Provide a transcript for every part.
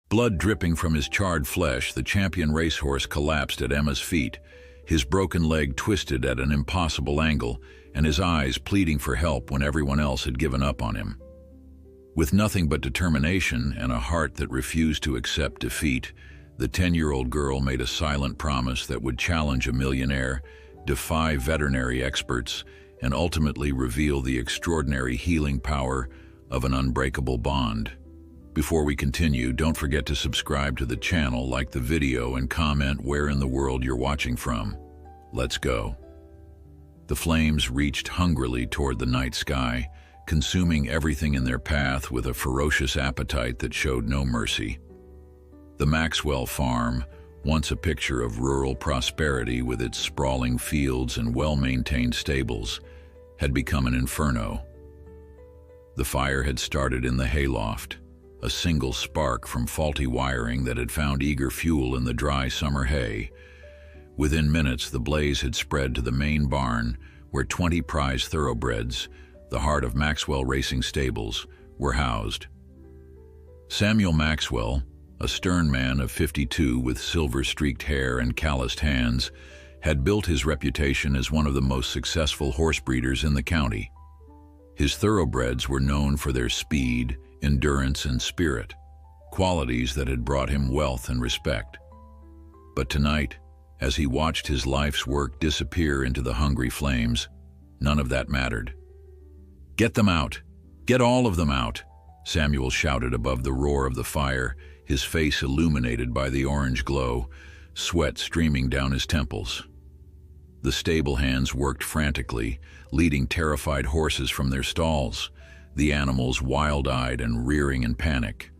Blood dripping from his charred flesh, the champion racehorse collapsed at Emma's feet, his broken leg twisted at an impossible angle, and his eyes pleading for help when everyone else had given up on him. With nothing but determination and a heart that refused to accept defeat, the 10-year-old girl made a silent promise that would challenge a millionaire, defy veterinary experts, and ultimately reveal the extraordinary healing power of an unbreakable bond. Before we continue, don't forget to subscribe to the channel, like the video, and comment where in the world you're watching from. Let's go. The flames reached hungrily toward the night sky, consuming everything in their path with a ferocious appetite that showed no mercy. The Maxwell farm, once a picture of rural prosperity with its sprawling fields and well-maintained stables, had become an inferno. The fire had started in the hayloft, a single spark from faulty wiring that had found eager fuel in the dry summer hay. Within minutes, the blaze had spread to the main barn, where 20 prize thoroughbreds, the heart of Maxwell Racing Stables, were housed. Samuel Maxwell, a stern man of 52 with silver-streaked hair and calloused hands, had built his reputation as one of the most successful horse breeders in the county. His thoroughbreds were known for their speed, endurance, and spirit, qualities that had brought him wealth and respect. But tonight, as he watched his life's work disappear into the hungry flames, none of that mattered. "Get them out! Get all of them out!" Samuel shouted above the roar of the fire, his face illuminated by the orange glow, sweat streaming down his temples. The stable hands worked frantically, leading terrified horses from their stalls, the animals wild-eyed and rearing in panic.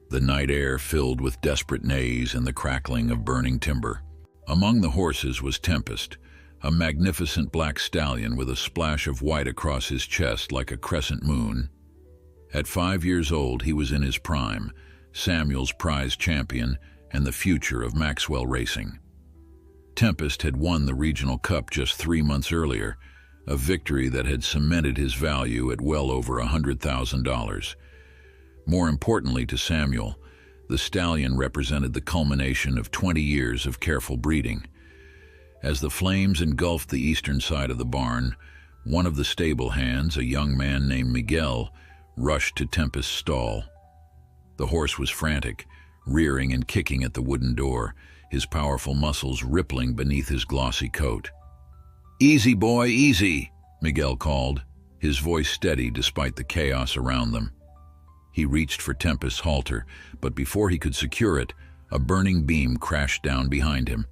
The night air filled with desperate neighs and the crackling of burning timber. Among the horses was Tempest, a magnificent black stallion with a splash of white across his chest like a crescent moon. At 5 years old, he was in his prime, Samuel's prize champion and the future of Maxwell Racing. Tempest had won the Regional Cup just 3 months earlier, a victory that had cemented his value at well over $100,000. More importantly to Samuel, the stallion represented the culmination of 20 years of careful breeding. As the flames engulfed the eastern side of the barn, one of the stable hands, a young man named Miguel, rushed to Tempest's stall. The horse was frantic, rearing and kicking at the wooden door, his powerful muscles rippling beneath his glossy coat. "Easy, boy, easy," Miguel called, his voice steady despite the chaos around them. He reached for Tempest's halter, but before he could secure it, a burning beam crashed down behind him.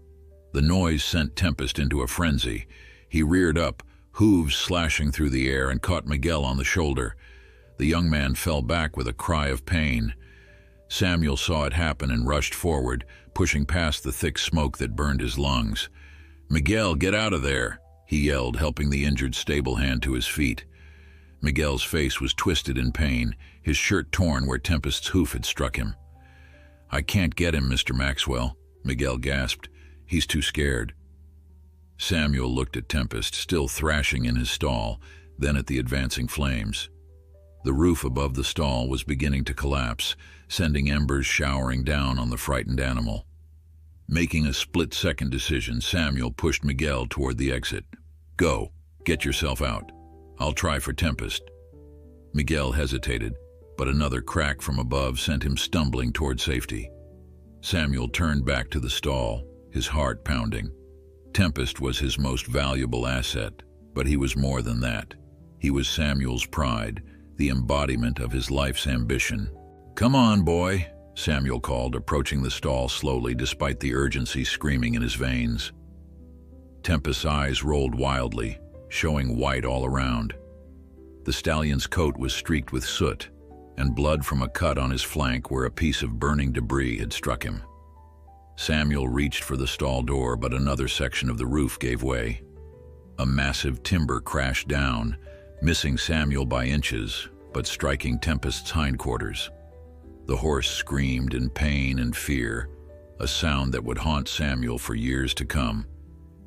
The noise sent Tempest into a frenzy. He reared up, hooves slashing through the air, and caught Miguel on the shoulder. The young man fell back with a cry of pain. Samuel saw it happen and rushed forward, pushing past the thick smoke that burned his lungs. "Miguel, get out of there," he yelled, helping the injured stable hand to his feet. Miguel's face was twisted in pain, his shirt torn where Tempest's hoof had struck him. "I can't get him, Mr. Maxwell," Miguel gasped. "He's too scared." Samuel looked at Tempest, still thrashing in his stall, then at the advancing flames. The roof above the stall was beginning to collapse, sending embers showering down on the frightened animal. Making a split-second decision, Samuel pushed Miguel toward the exit. "Go, get yourself out. I'll try for Tempest." Miguel hesitated, but another crack from above sent him stumbling toward safety. Samuel turned back to the stall, his heart pounding. Tempest was his most valuable asset, but he was more than that. He was Samuel's pride, the embodiment of his life's ambition. "Come on, boy," Samuel called, approaching the stall slowly despite the urgency screaming in his veins. Tempest's eyes rolled wildly, showing white all around. The stallion's coat was streaked with soot, and blood from a cut on his flank where a piece of burning debris had struck him. Samuel reached for the stall door, but another section of the roof gave way. A massive timber crashed down, missing Samuel by inches, but striking Tempest's hindquarters. The horse screamed in pain and fear, a sound that would haunt Samuel for years to come.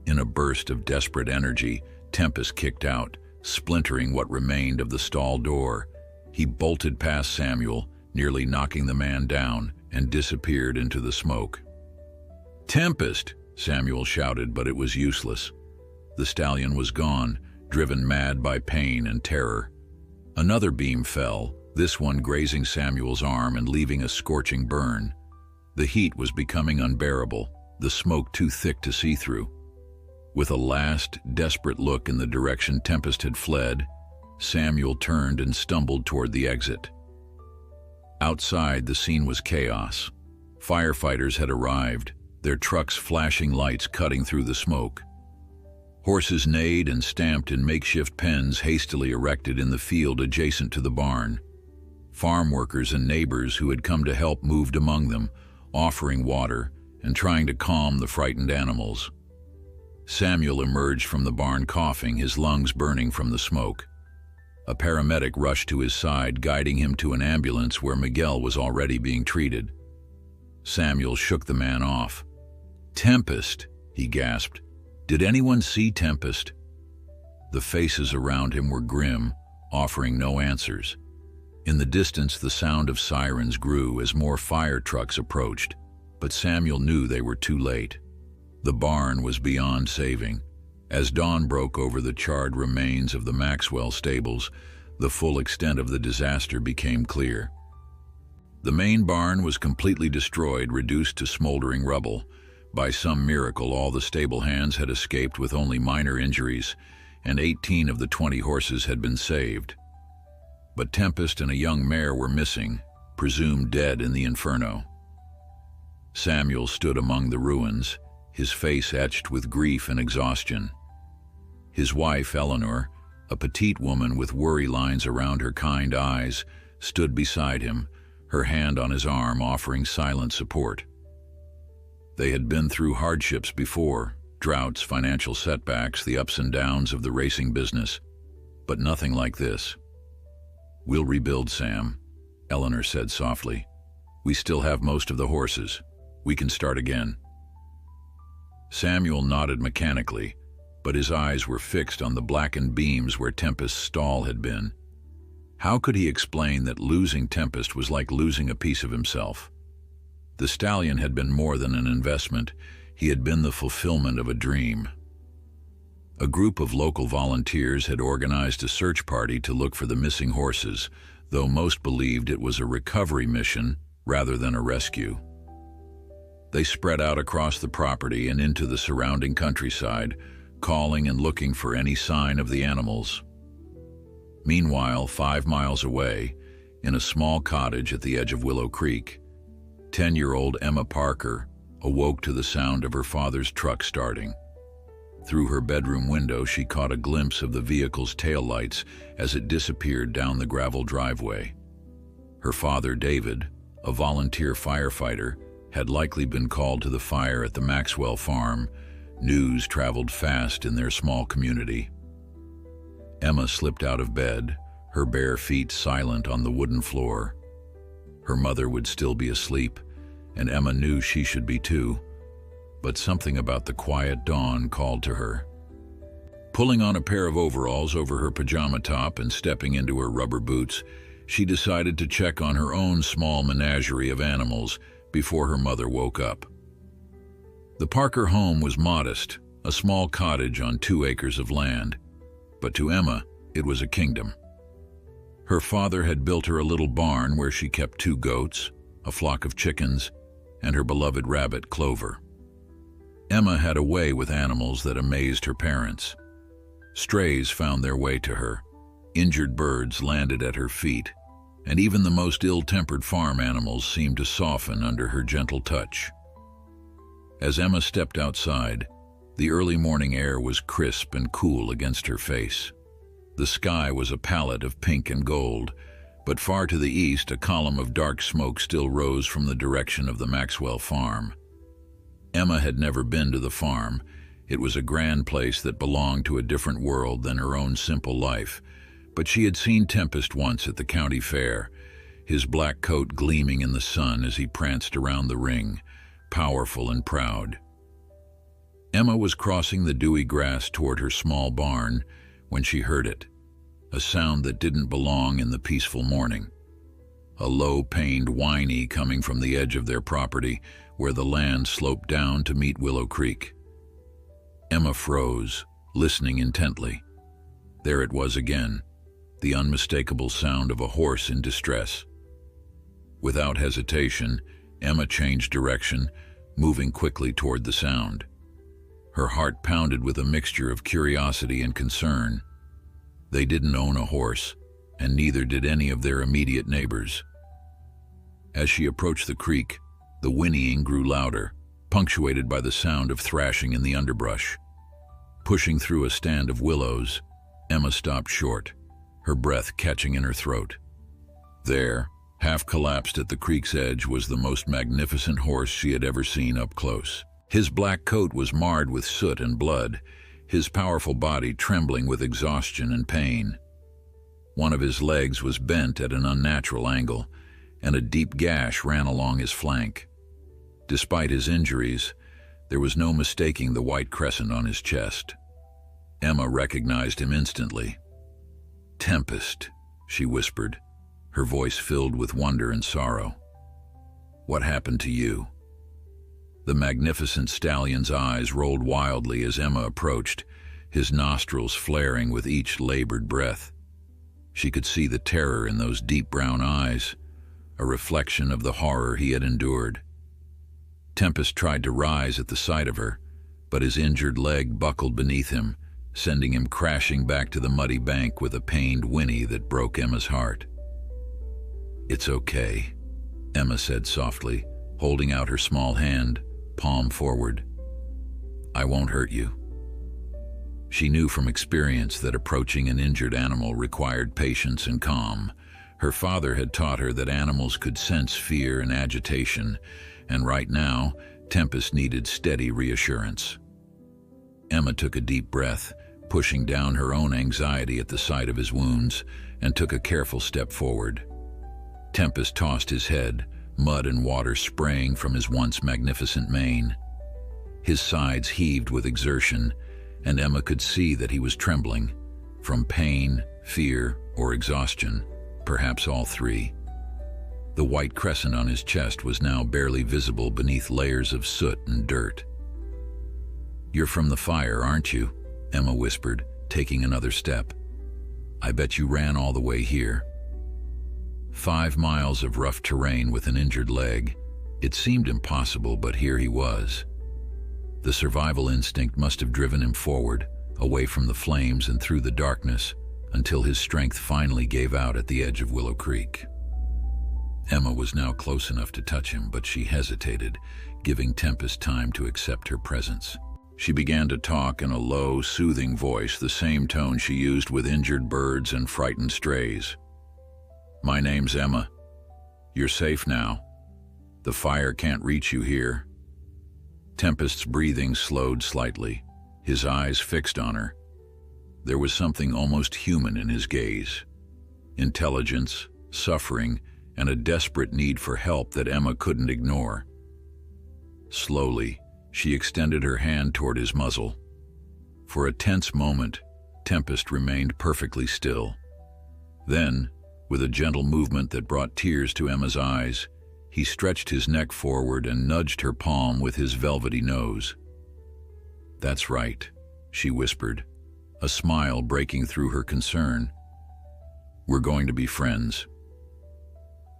In a burst of desperate energy, Tempest kicked out, splintering what remained of the stall door. He bolted past Samuel, nearly knocking the man down, and disappeared into the smoke. "Tempest!" Samuel shouted, but it was useless. The stallion was gone, driven mad by pain and terror. Another beam fell, this one grazing Samuel's arm and leaving a scorching burn. The heat was becoming unbearable, the smoke too thick to see through. With a last, desperate look in the direction Tempest had fled, Samuel turned and stumbled toward the exit. Outside, the scene was chaos. Firefighters had arrived, their trucks flashing lights cutting through the smoke. Horses neighed and stamped in makeshift pens hastily erected in the field adjacent to the barn. Farm workers and neighbors who had come to help moved among them, offering water and trying to calm the frightened animals. Samuel emerged from the barn coughing, his lungs burning from the smoke. A paramedic rushed to his side, guiding him to an ambulance where Miguel was already being treated. Samuel shook the man off. "Tempest," he gasped. "Did anyone see Tempest?" The faces around him were grim, offering no answers. In the distance, the sound of sirens grew as more fire trucks approached, but Samuel knew they were too late. The barn was beyond saving. As dawn broke over the charred remains of the Maxwell stables, the full extent of the disaster became clear. The main barn was completely destroyed, reduced to smoldering rubble. By some miracle, all the stable hands had escaped with only minor injuries, and 18 of the 20 horses had been saved. But Tempest and a young mare were missing, presumed dead in the inferno. Samuel stood among the ruins, his face etched with grief and exhaustion. His wife, Eleanor, a petite woman with worry lines around her kind eyes, stood beside him, her hand on his arm, offering silent support. They had been through hardships before, droughts, financial setbacks, the ups and downs of the racing business, but nothing like this. "We'll rebuild, Sam," Eleanor said softly. "We still have most of the horses. We can start again." Samuel nodded mechanically, but his eyes were fixed on the blackened beams where Tempest's stall had been. How could he explain that losing Tempest was like losing a piece of himself? The stallion had been more than an investment. He had been the fulfillment of a dream. A group of local volunteers had organized a search party to look for the missing horses, though most believed it was a recovery mission rather than a rescue. They spread out across the property and into the surrounding countryside, calling and looking for any sign of the animals. Meanwhile, 5 miles away, in a small cottage at the edge of Willow Creek, 10-year-old Emma Parker awoke to the sound of her father's truck starting. Through her bedroom window, she caught a glimpse of the vehicle's taillights as it disappeared down the gravel driveway. Her father, David, a volunteer firefighter, had likely been called to the fire at the Maxwell farm. News traveled fast in their small community. Emma slipped out of bed, her bare feet silent on the wooden floor. Her mother would still be asleep, and Emma knew she should be too. But something about the quiet dawn called to her. Pulling on a pair of overalls over her pajama top and stepping into her rubber boots, she decided to check on her own small menagerie of animals before her mother woke up. The Parker home was modest, a small cottage on 2 acres of land, but to Emma, it was a kingdom. Her father had built her a little barn where she kept 2 goats, a flock of chickens, and her beloved rabbit, Clover. Emma had a way with animals that amazed her parents. Strays found their way to her, injured birds landed at her feet, and even the most ill-tempered farm animals seemed to soften under her gentle touch. As Emma stepped outside, the early morning air was crisp and cool against her face. The sky was a palette of pink and gold, but far to the east a column of dark smoke still rose from the direction of the Maxwell farm. Emma had never been to the farm. It was a grand place that belonged to a different world than her own simple life, but she had seen Tempest once at the county fair, his black coat gleaming in the sun as he pranced around the ring, powerful and proud. Emma was crossing the dewy grass toward her small barn when she heard it, a sound that didn't belong in the peaceful morning. a low-pained whiny coming from the edge of their property where the land sloped down to meet Willow Creek. Emma froze, listening intently. There it was again, the unmistakable sound of a horse in distress. Without hesitation, Emma changed direction, moving quickly toward the sound. Her heart pounded with a mixture of curiosity and concern. They didn't own a horse, and neither did any of their immediate neighbors. As she approached the creek, the whinnying grew louder, punctuated by the sound of thrashing in the underbrush. Pushing through a stand of willows, Emma stopped short, her breath catching in her throat. There, half collapsed at the creek's edge, was the most magnificent horse she had ever seen up close. His black coat was marred with soot and blood, his powerful body trembling with exhaustion and pain. One of his legs was bent at an unnatural angle, and a deep gash ran along his flank. Despite his injuries, there was no mistaking the white crescent on his chest. Emma recognized him instantly. "Tempest," she whispered, her voice filled with wonder and sorrow. "What happened to you?" The magnificent stallion's eyes rolled wildly as Emma approached, his nostrils flaring with each labored breath. She could see the terror in those deep brown eyes, a reflection of the horror he had endured. Tempest tried to rise at the sight of her, but his injured leg buckled beneath him, sending him crashing back to the muddy bank with a pained whinny that broke Emma's heart. "It's okay," Emma said softly, holding out her small hand, palm forward. "I won't hurt you." She knew from experience that approaching an injured animal required patience and calm. Her father had taught her that animals could sense fear and agitation, and right now, Tempest needed steady reassurance. Emma took a deep breath, pushing down her own anxiety at the sight of his wounds, and took a careful step forward. Tempest tossed his head, mud and water spraying from his once magnificent mane. His sides heaved with exertion, and Emma could see that he was trembling, from pain, fear, or exhaustion, perhaps all three. The white crescent on his chest was now barely visible beneath layers of soot and dirt. "You're from the fire, aren't you?" Emma whispered, taking another step. "I bet you ran all the way here." 5 miles of rough terrain with an injured leg. It seemed impossible, but here he was. The survival instinct must have driven him forward, away from the flames and through the darkness, until his strength finally gave out at the edge of Willow Creek. Emma was now close enough to touch him, but she hesitated, giving Tempest time to accept her presence. She began to talk in a low, soothing voice, the same tone she used with injured birds and frightened strays. "My name's Emma. You're safe now. The fire can't reach you here." Tempest's breathing slowed slightly, his eyes fixed on her. There was something almost human in his gaze. Intelligence, suffering, and a desperate need for help that Emma couldn't ignore. Slowly, she extended her hand toward his muzzle. For a tense moment, Tempest remained perfectly still. Then, with a gentle movement that brought tears to Emma's eyes, he stretched his neck forward and nudged her palm with his velvety nose. "That's right," she whispered, a smile breaking through her concern. "We're going to be friends."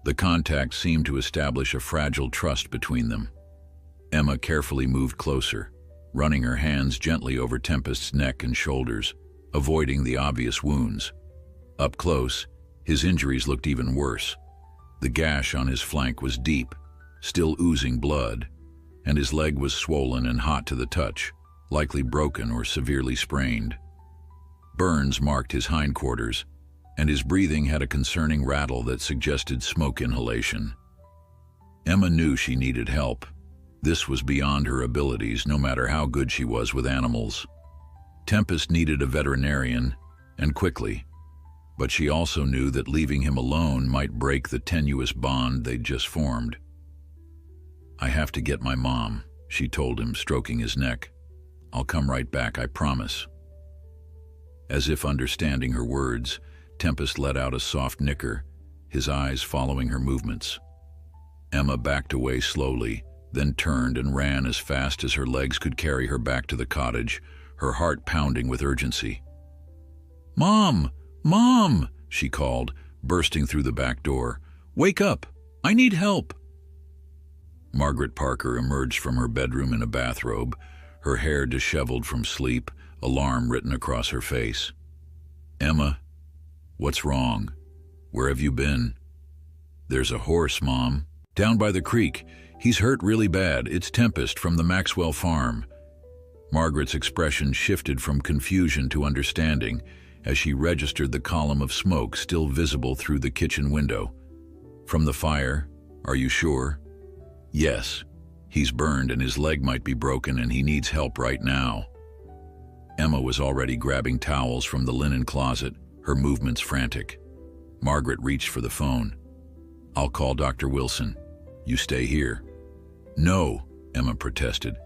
The contact seemed to establish a fragile trust between them. Emma carefully moved closer, running her hands gently over Tempest's neck and shoulders, avoiding the obvious wounds. Up close, his injuries looked even worse. The gash on his flank was deep, still oozing blood, and his leg was swollen and hot to the touch, likely broken or severely sprained. Burns marked his hindquarters, and his breathing had a concerning rattle that suggested smoke inhalation. Emma knew she needed help. This was beyond her abilities, no matter how good she was with animals. Tempest needed a veterinarian, and quickly. But she also knew that leaving him alone might break the tenuous bond they'd just formed. "I have to get my mom," she told him, stroking his neck. "I'll come right back, I promise." As if understanding her words, Tempest let out a soft nicker, his eyes following her movements. Emma backed away slowly, then turned and ran as fast as her legs could carry her back to the cottage, her heart pounding with urgency. "Mom! Mom!" she called, bursting through the back door. "Wake up! I need help!" Margaret Parker emerged from her bedroom in a bathrobe, her hair disheveled from sleep, alarm written across her face. "Emma, what's wrong? Where have you been?" "There's a horse, Mom. Down by the creek. He's hurt really bad. It's Tempest from the Maxwell farm." Margaret's expression shifted from confusion to understanding as she registered the column of smoke still visible through the kitchen window. "From the fire? Are you sure?" "Yes. He's burned and his leg might be broken and he needs help right now." Emma was already grabbing towels from the linen closet, her movements frantic. Margaret reached for the phone. "I'll call Dr. Wilson. You stay here." "No," Emma protested.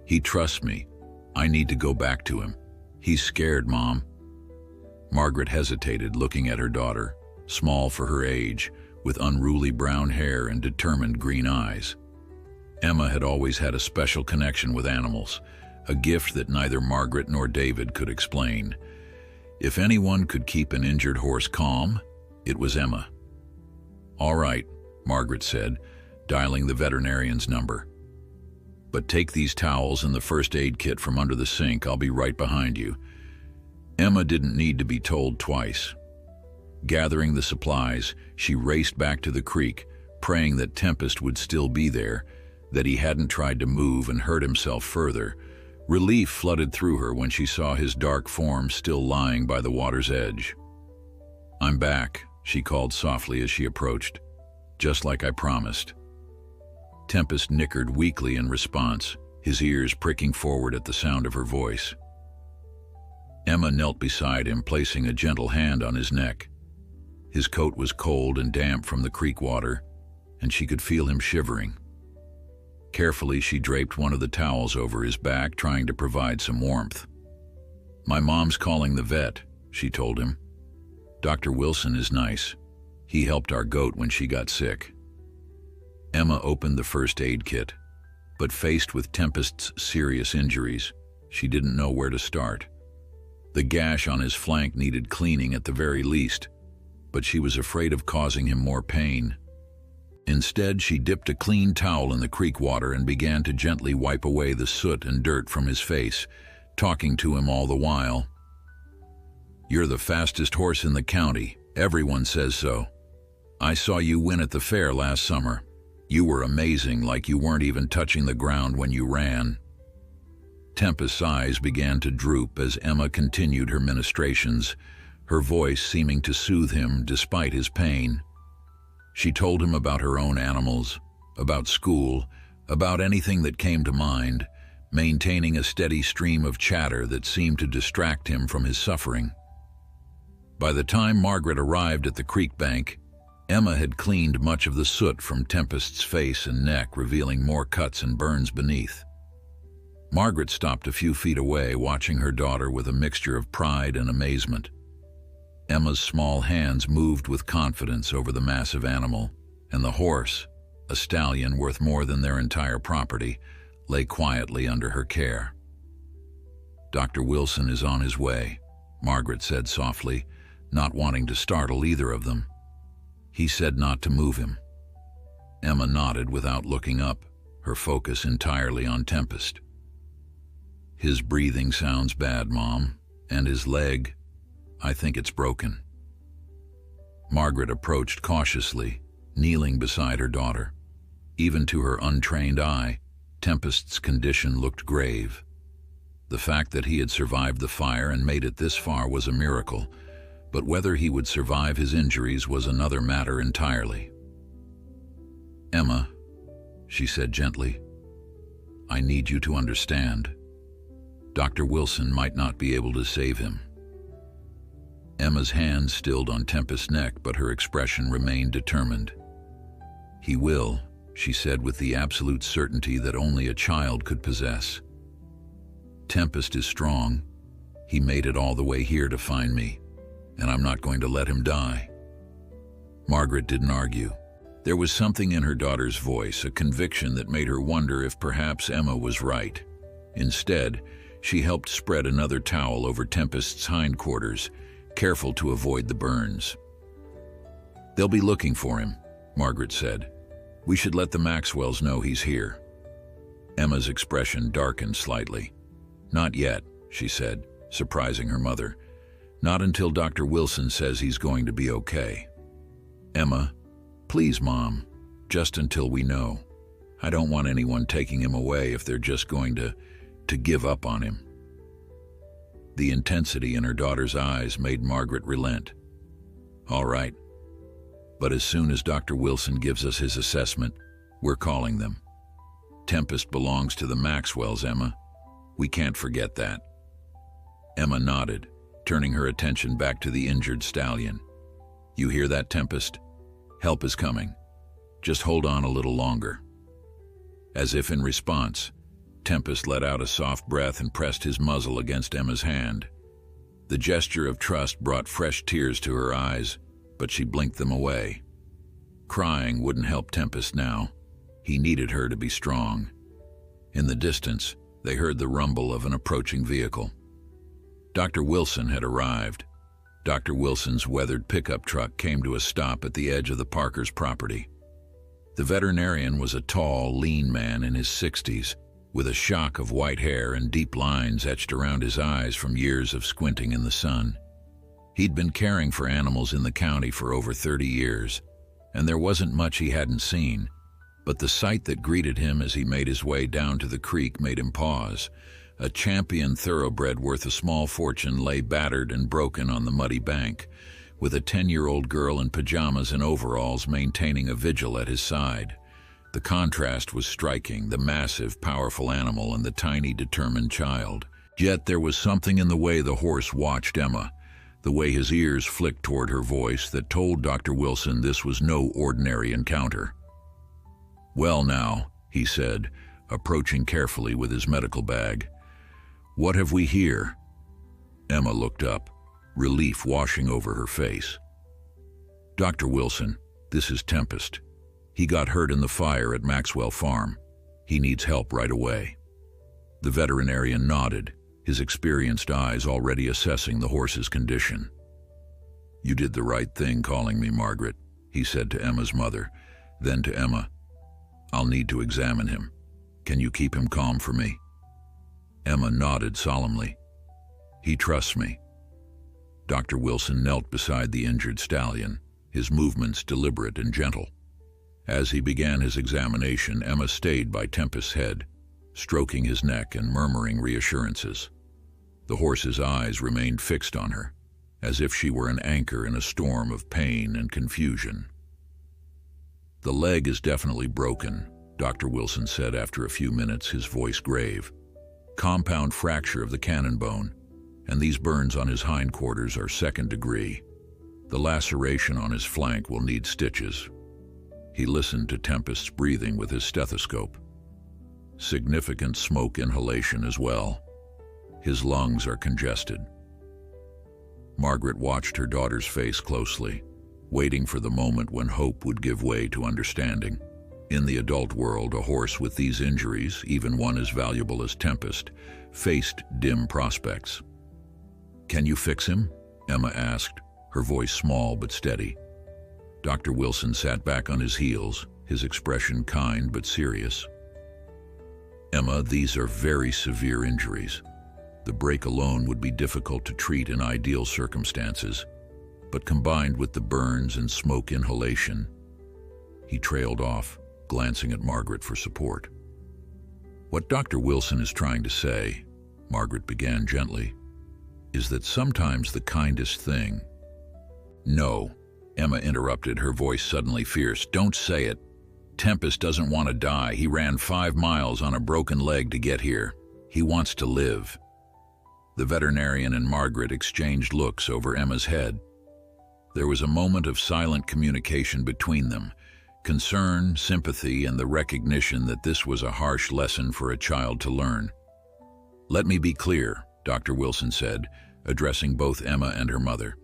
"He trusts me. I need to go back to him. He's scared, Mom." Margaret hesitated, looking at her daughter, small for her age, with unruly brown hair and determined green eyes. Emma had always had a special connection with animals, a gift that neither Margaret nor David could explain. If anyone could keep an injured horse calm, it was Emma. "All right," Margaret said, dialing the veterinarian's number. "But take these towels and the first aid kit from under the sink. I'll be right behind you." Emma didn't need to be told twice. Gathering the supplies, she raced back to the creek, praying that Tempest would still be there, that he hadn't tried to move and hurt himself further. Relief flooded through her when she saw his dark form still lying by the water's edge. "I'm back," she called softly as she approached. "Just like I promised." Tempest nickered weakly in response, his ears pricking forward at the sound of her voice. Emma knelt beside him, placing a gentle hand on his neck. His coat was cold and damp from the creek water, and she could feel him shivering. Carefully, she draped one of the towels over his back, trying to provide some warmth. "My mom's calling the vet," she told him. "Dr. Wilson is nice. He helped our goat when she got sick." Emma opened the first aid kit, but faced with Tempest's serious injuries, she didn't know where to start. The gash on his flank needed cleaning at the very least, but she was afraid of causing him more pain. Instead, she dipped a clean towel in the creek water and began to gently wipe away the soot and dirt from his face, talking to him all the while. "You're the fastest horse in the county. Everyone says so. I saw you win at the fair last summer. You were amazing, like you weren't even touching the ground when you ran." Tempest's eyes began to droop as Emma continued her ministrations, her voice seeming to soothe him despite his pain. She told him about her own animals, about school, about anything that came to mind, maintaining a steady stream of chatter that seemed to distract him from his suffering. By the time Margaret arrived at the creek bank, Emma had cleaned much of the soot from Tempest's face and neck, revealing more cuts and burns beneath. Margaret stopped a few feet away, watching her daughter with a mixture of pride and amazement. Emma's small hands moved with confidence over the massive animal, and the horse, a stallion worth more than their entire property, lay quietly under her care. "Dr. Wilson is on his way," Margaret said softly, not wanting to startle either of them. "He said not to move him." Emma nodded without looking up, her focus entirely on Tempest. "His breathing sounds bad, Mom, and his leg, I think it's broken." Margaret approached cautiously, kneeling beside her daughter. Even to her untrained eye, Tempest's condition looked grave. The fact that he had survived the fire and made it this far was a miracle, but whether he would survive his injuries was another matter entirely. "Emma," she said gently, "I need you to understand. Dr. Wilson might not be able to save him." Emma's hand stilled on Tempest's neck, but her expression remained determined. "He will," she said with the absolute certainty that only a child could possess. "Tempest is strong. He made it all the way here to find me, and I'm not going to let him die." Margaret didn't argue. There was something in her daughter's voice, a conviction that made her wonder if perhaps Emma was right. Instead, she helped spread another towel over Tempest's hindquarters, careful to avoid the burns. "They'll be looking for him," Margaret said. "We should let the Maxwells know he's here." Emma's expression darkened slightly. "Not yet," she said, surprising her mother. "Not until Dr. Wilson says he's going to be okay." "Emma, please, Mom, just until we know. I don't want anyone taking him away if they're just going to give up on him." The intensity in her daughter's eyes made Margaret relent. "All right. But as soon as Dr. Wilson gives us his assessment, we're calling them. Tempest belongs to the Maxwells, Emma. We can't forget that." Emma nodded, turning her attention back to the injured stallion. "You hear that, Tempest? Help is coming. Just hold on a little longer." As if in response, Tempest let out a soft breath and pressed his muzzle against Emma's hand. The gesture of trust brought fresh tears to her eyes, but she blinked them away. Crying wouldn't help Tempest now. He needed her to be strong. In the distance, they heard the rumble of an approaching vehicle. Dr. Wilson had arrived. Dr. Wilson's weathered pickup truck came to a stop at the edge of the Parkers' property. The veterinarian was a tall, lean man in his 60s, with a shock of white hair and deep lines etched around his eyes from years of squinting in the sun. He'd been caring for animals in the county for over 30 years, and there wasn't much he hadn't seen, but the sight that greeted him as he made his way down to the creek made him pause. A champion thoroughbred worth a small fortune lay battered and broken on the muddy bank, with a 10-year-old girl in pajamas and overalls maintaining a vigil at his side. The contrast was striking, the massive, powerful animal and the tiny, determined child. Yet there was something in the way the horse watched Emma, the way his ears flicked toward her voice, that told Dr. Wilson this was no ordinary encounter. "Well now," he said, approaching carefully with his medical bag. "What have we here?" Emma looked up, relief washing over her face. "Dr. Wilson, this is Tempest. He got hurt in the fire at Maxwell Farm. He needs help right away." The veterinarian nodded, his experienced eyes already assessing the horse's condition. "You did the right thing calling me, Margaret," he said to Emma's mother. Then to Emma, "I'll need to examine him. Can you keep him calm for me?" Emma nodded solemnly. "He trusts me." Dr. Wilson knelt beside the injured stallion, his movements deliberate and gentle. As he began his examination, Emma stayed by Tempest's head, stroking his neck and murmuring reassurances. The horse's eyes remained fixed on her, as if she were an anchor in a storm of pain and confusion. "The leg is definitely broken," Dr. Wilson said after a few minutes, his voice grave. "Compound fracture of the cannon bone, and these burns on his hindquarters are second degree. The laceration on his flank will need stitches." He listened to Tempest's breathing with his stethoscope. Significant smoke inhalation as well. His lungs are congested. Margaret watched her daughter's face closely, waiting for the moment when hope would give way to understanding. In the adult world, a horse with these injuries, even one as valuable as Tempest, faced dim prospects. "Can you fix him?" Emma asked, her voice small but steady. Dr. Wilson sat back on his heels, his expression kind but serious. "Emma, these are very severe injuries. The break alone would be difficult to treat in ideal circumstances, but combined with the burns and smoke inhalation..." He trailed off, glancing at Margaret for support. "What Dr. Wilson is trying to say," Margaret began gently, "is that sometimes the kindest thing..." "No," Emma interrupted, her voice suddenly fierce. "Don't say it. Tempest doesn't want to die. He ran 5 miles on a broken leg to get here. He wants to live." The veterinarian and Margaret exchanged looks over Emma's head. There was a moment of silent communication between them, concern, sympathy, and the recognition that this was a harsh lesson for a child to learn. "Let me be clear," Dr. Wilson said, addressing both Emma and her mother.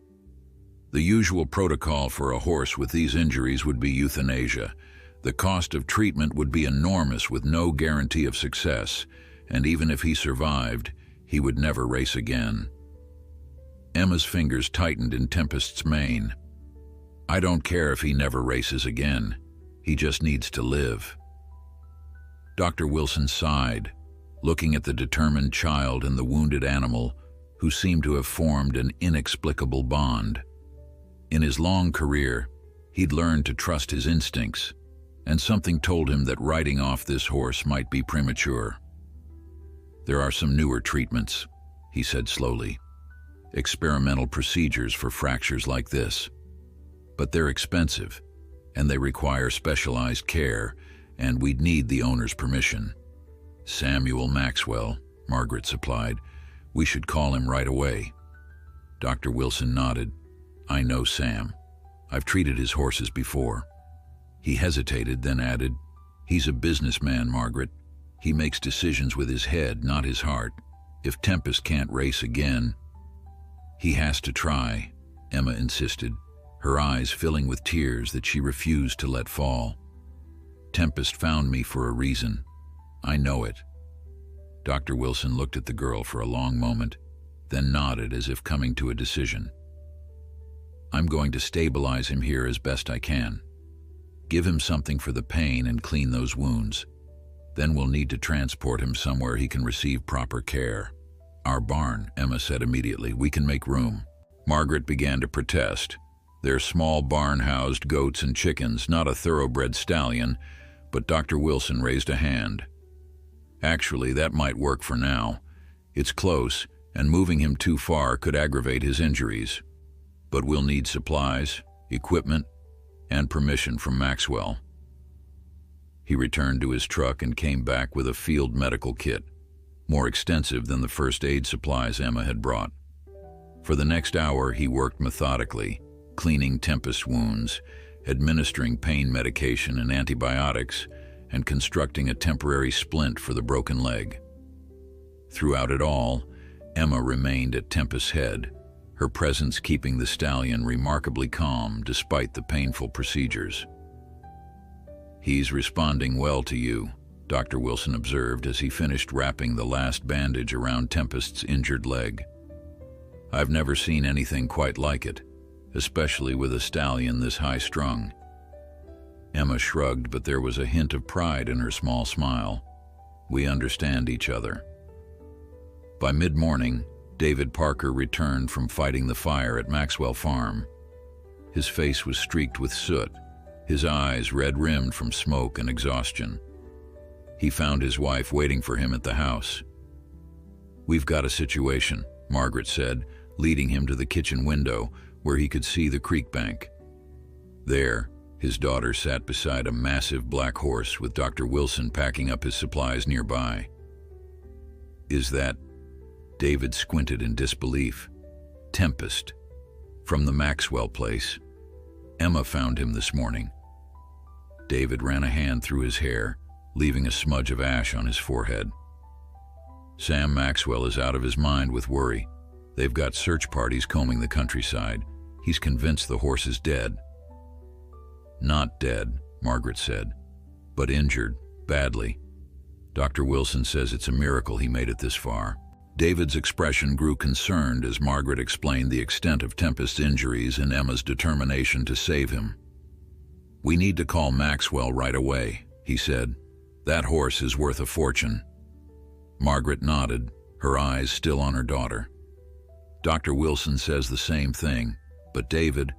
The usual protocol for a horse with these injuries would be euthanasia. The cost of treatment would be enormous with no guarantee of success, and even if he survived, he would never race again. Emma's fingers tightened in Tempest's mane. I don't care if he never races again. He just needs to live. Dr. Wilson sighed, looking at the determined child and the wounded animal, who seemed to have formed an inexplicable bond. In his long career, he'd learned to trust his instincts, and something told him that riding off this horse might be premature. There are some newer treatments, he said slowly. Experimental procedures for fractures like this. But they're expensive, and they require specialized care, and we'd need the owner's permission. Samuel Maxwell, Margaret supplied. We should call him right away. Dr. Wilson nodded. I know Sam. I've treated his horses before. He hesitated, then added, He's a businessman, Margaret. He makes decisions with his head, not his heart. If Tempest can't race again, he has to try, Emma insisted, her eyes filling with tears that she refused to let fall. Tempest found me for a reason. I know it. Dr. Wilson looked at the girl for a long moment, then nodded as if coming to a decision. I'm going to stabilize him here as best I can. Give him something for the pain and clean those wounds. Then we'll need to transport him somewhere he can receive proper care. Our barn, Emma said immediately. We can make room. Margaret began to protest. Their small barn housed goats and chickens, not a thoroughbred stallion, but Dr. Wilson raised a hand. Actually, that might work for now. It's close, and moving him too far could aggravate his injuries. But we'll need supplies, equipment, and permission from Maxwell. He returned to his truck and came back with a field medical kit, more extensive than the first aid supplies Emma had brought. For the next hour, he worked methodically, cleaning Tempest's wounds, administering pain medication and antibiotics, and constructing a temporary splint for the broken leg. Throughout it all, Emma remained at Tempest's head, her presence keeping the stallion remarkably calm despite the painful procedures. He's responding well to you, Dr. Wilson observed as he finished wrapping the last bandage around Tempest's injured leg. I've never seen anything quite like it, especially with a stallion this high-strung. Emma shrugged, but there was a hint of pride in her small smile. We understand each other. By mid-morning, David Parker returned from fighting the fire at Maxwell Farm. His face was streaked with soot, his eyes red-rimmed from smoke and exhaustion. He found his wife waiting for him at the house. We've got a situation, Margaret said, leading him to the kitchen window where he could see the creek bank. There, his daughter sat beside a massive black horse with Dr. Wilson packing up his supplies nearby. Is that... David squinted in disbelief. Tempest. From the Maxwell place. Emma found him this morning. David ran a hand through his hair, leaving a smudge of ash on his forehead. Sam Maxwell is out of his mind with worry. They've got search parties combing the countryside. He's convinced the horse is dead. Not dead, Margaret said, but injured, badly. Dr. Wilson says it's a miracle he made it this far. David's expression grew concerned as Margaret explained the extent of Tempest's injuries and Emma's determination to save him. We need to call Maxwell right away, he said. That horse is worth a fortune. Margaret nodded, her eyes still on her daughter. Dr. Wilson says the same thing, but David,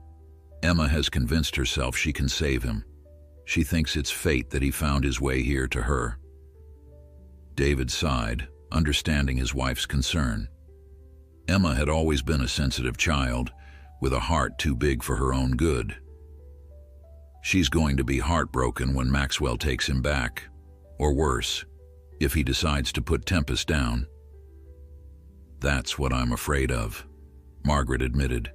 Emma has convinced herself she can save him. She thinks it's fate that he found his way here to her. David sighed, understanding his wife's concern. Emma had always been a sensitive child, with a heart too big for her own good. She's going to be heartbroken when Maxwell takes him back, or worse, if he decides to put Tempest down. That's what I'm afraid of, Margaret admitted.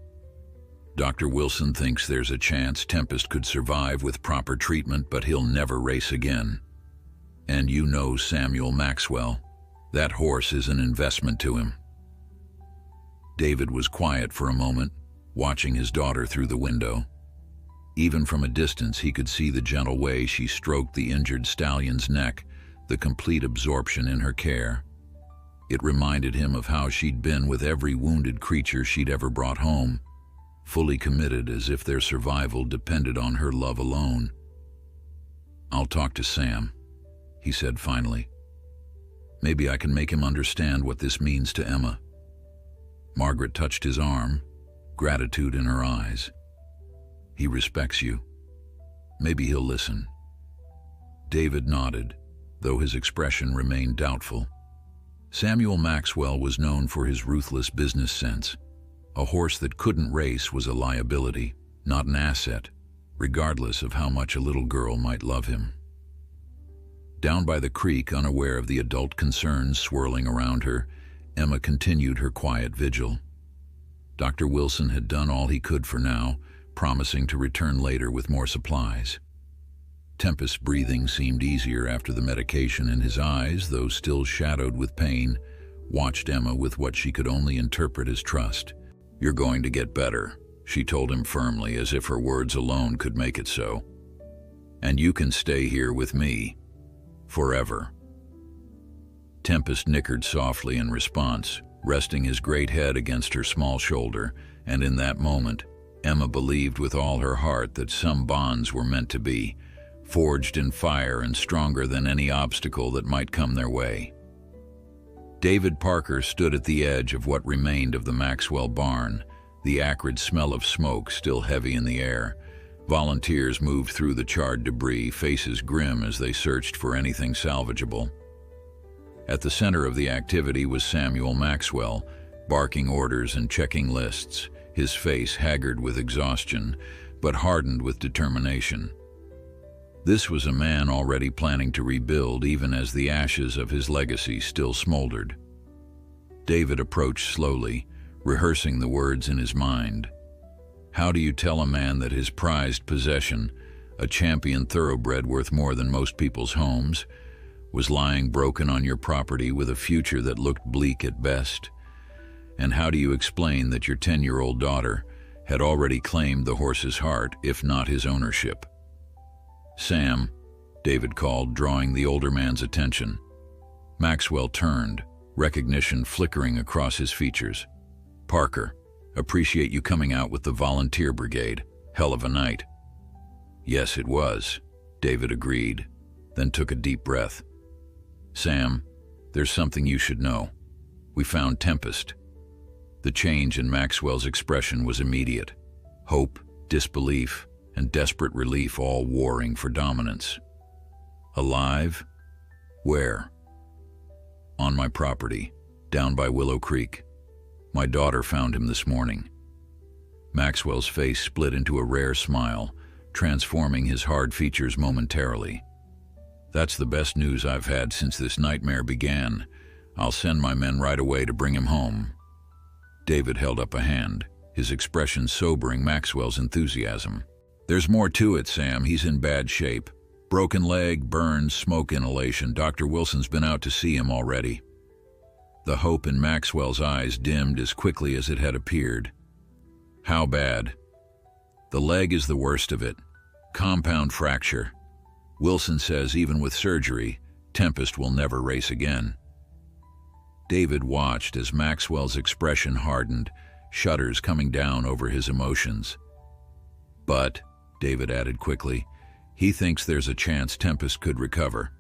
Dr. Wilson thinks there's a chance Tempest could survive with proper treatment, but he'll never race again. And you know Samuel Maxwell. That horse is an investment to him. David was quiet for a moment, watching his daughter through the window. Even from a distance, he could see the gentle way she stroked the injured stallion's neck, the complete absorption in her care. It reminded him of how she'd been with every wounded creature she'd ever brought home, fully committed as if their survival depended on her love alone. "I'll talk to Sam," he said finally. "Maybe I can make him understand what this means to Emma." Margaret touched his arm, gratitude in her eyes. "He respects you. Maybe he'll listen." David nodded, though his expression remained doubtful. Samuel Maxwell was known for his ruthless business sense. A horse that couldn't race was a liability, not an asset, regardless of how much a little girl might love him. Down by the creek, unaware of the adult concerns swirling around her, Emma continued her quiet vigil. Dr. Wilson had done all he could for now, promising to return later with more supplies. Tempest's breathing seemed easier after the medication, and his eyes, though still shadowed with pain, watched Emma with what she could only interpret as trust. "You're going to get better," she told him firmly, as if her words alone could make it so. "And you can stay here with me. Forever." Tempest nickered softly in response, resting his great head against her small shoulder, and in that moment, Emma believed with all her heart that some bonds were meant to be, forged in fire and stronger than any obstacle that might come their way. David Parker stood at the edge of what remained of the Maxwell barn, the acrid smell of smoke still heavy in the air. Volunteers moved through the charred debris, faces grim as they searched for anything salvageable. At the center of the activity was Samuel Maxwell, barking orders and checking lists, his face haggard with exhaustion, but hardened with determination. This was a man already planning to rebuild, even as the ashes of his legacy still smoldered. David approached slowly, rehearsing the words in his mind. How do you tell a man that his prized possession, a champion thoroughbred worth more than most people's homes, was lying broken on your property with a future that looked bleak at best? And how do you explain that your 10-year-old daughter had already claimed the horse's heart, if not his ownership? "Sam," David called, drawing the older man's attention. Maxwell turned, recognition flickering across his features. "Parker, appreciate you coming out with the volunteer brigade. Hell of a night." "Yes, it was," David agreed, then took a deep breath. "Sam, there's something you should know. We found Tempest." The change in Maxwell's expression was immediate. Hope, disbelief, and desperate relief all warring for dominance. "Alive? Where?" "On my property, down by Willow Creek. My daughter found him this morning." Maxwell's face split into a rare smile, transforming his hard features momentarily. "That's the best news I've had since this nightmare began. I'll send my men right away to bring him home." David held up a hand, his expression sobering Maxwell's enthusiasm. "There's more to it, Sam. He's in bad shape. Broken leg, burns, smoke inhalation. Dr. Wilson's been out to see him already." The hope in Maxwell's eyes dimmed as quickly as it had appeared. "How bad?" "The leg is the worst of it. Compound fracture. Wilson says even with surgery, Tempest will never race again." David watched as Maxwell's expression hardened, shudders coming down over his emotions. "But," David added quickly, "he thinks there's a chance Tempest could recover.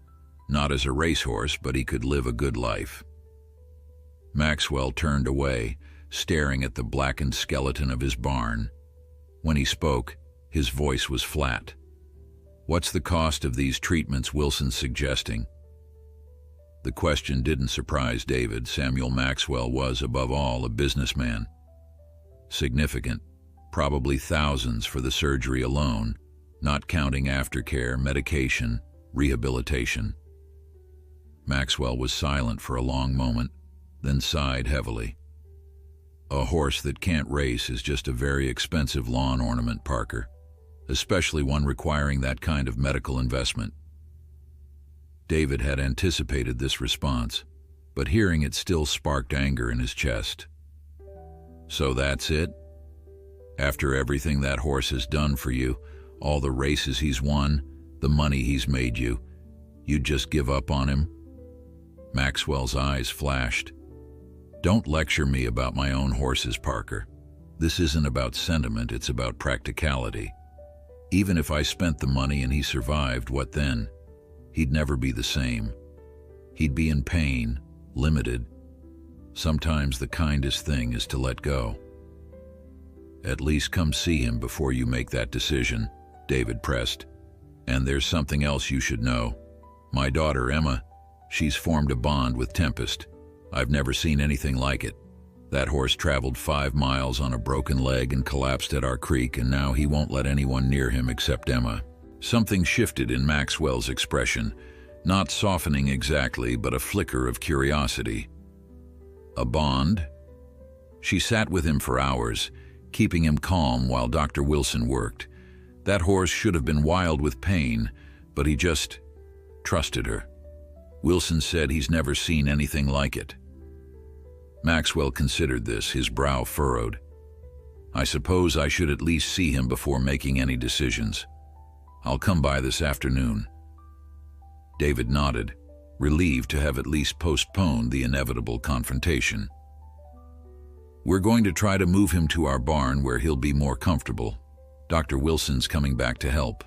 Not as a racehorse, but he could live a good life." Maxwell turned away, staring at the blackened skeleton of his barn. When he spoke, his voice was flat. "What's the cost of these treatments Wilson's suggesting?" The question didn't surprise David. Samuel Maxwell was, above all, a businessman. "Significant. Probably thousands for the surgery alone, not counting aftercare, medication, rehabilitation." Maxwell was silent for a long moment, then sighed heavily. "A horse that can't race is just a very expensive lawn ornament, Parker, especially one requiring that kind of medical investment." David had anticipated this response, but hearing it still sparked anger in his chest. "So that's it?" After everything that horse has done for you, all the races he's won, the money he's made you, you'd just give up on him?" Maxwell's eyes flashed. "Don't lecture me about my own horses, Parker. This isn't about sentiment, it's about practicality. Even if I spent the money and he survived, what then? He'd never be the same. He'd be in pain, limited. Sometimes the kindest thing is to let go." "At least come see him before you make that decision," David pressed. "And there's something else you should know. My daughter, Emma, she's formed a bond with Tempest. I've never seen anything like it. That horse traveled 5 miles on a broken leg and collapsed at our creek, and now he won't let anyone near him except Emma." Something shifted in Maxwell's expression, not softening exactly, but a flicker of curiosity. "A bond?" She sat with him for hours, keeping him calm while Dr. Wilson worked. That horse should have been wild with pain, but he just trusted her. Wilson said he's never seen anything like it. Maxwell considered this, his brow furrowed. "I suppose I should at least see him before making any decisions. I'll come by this afternoon." David nodded, relieved to have at least postponed the inevitable confrontation. "We're going to try to move him to our barn where he'll be more comfortable. Dr. Wilson's coming back to help."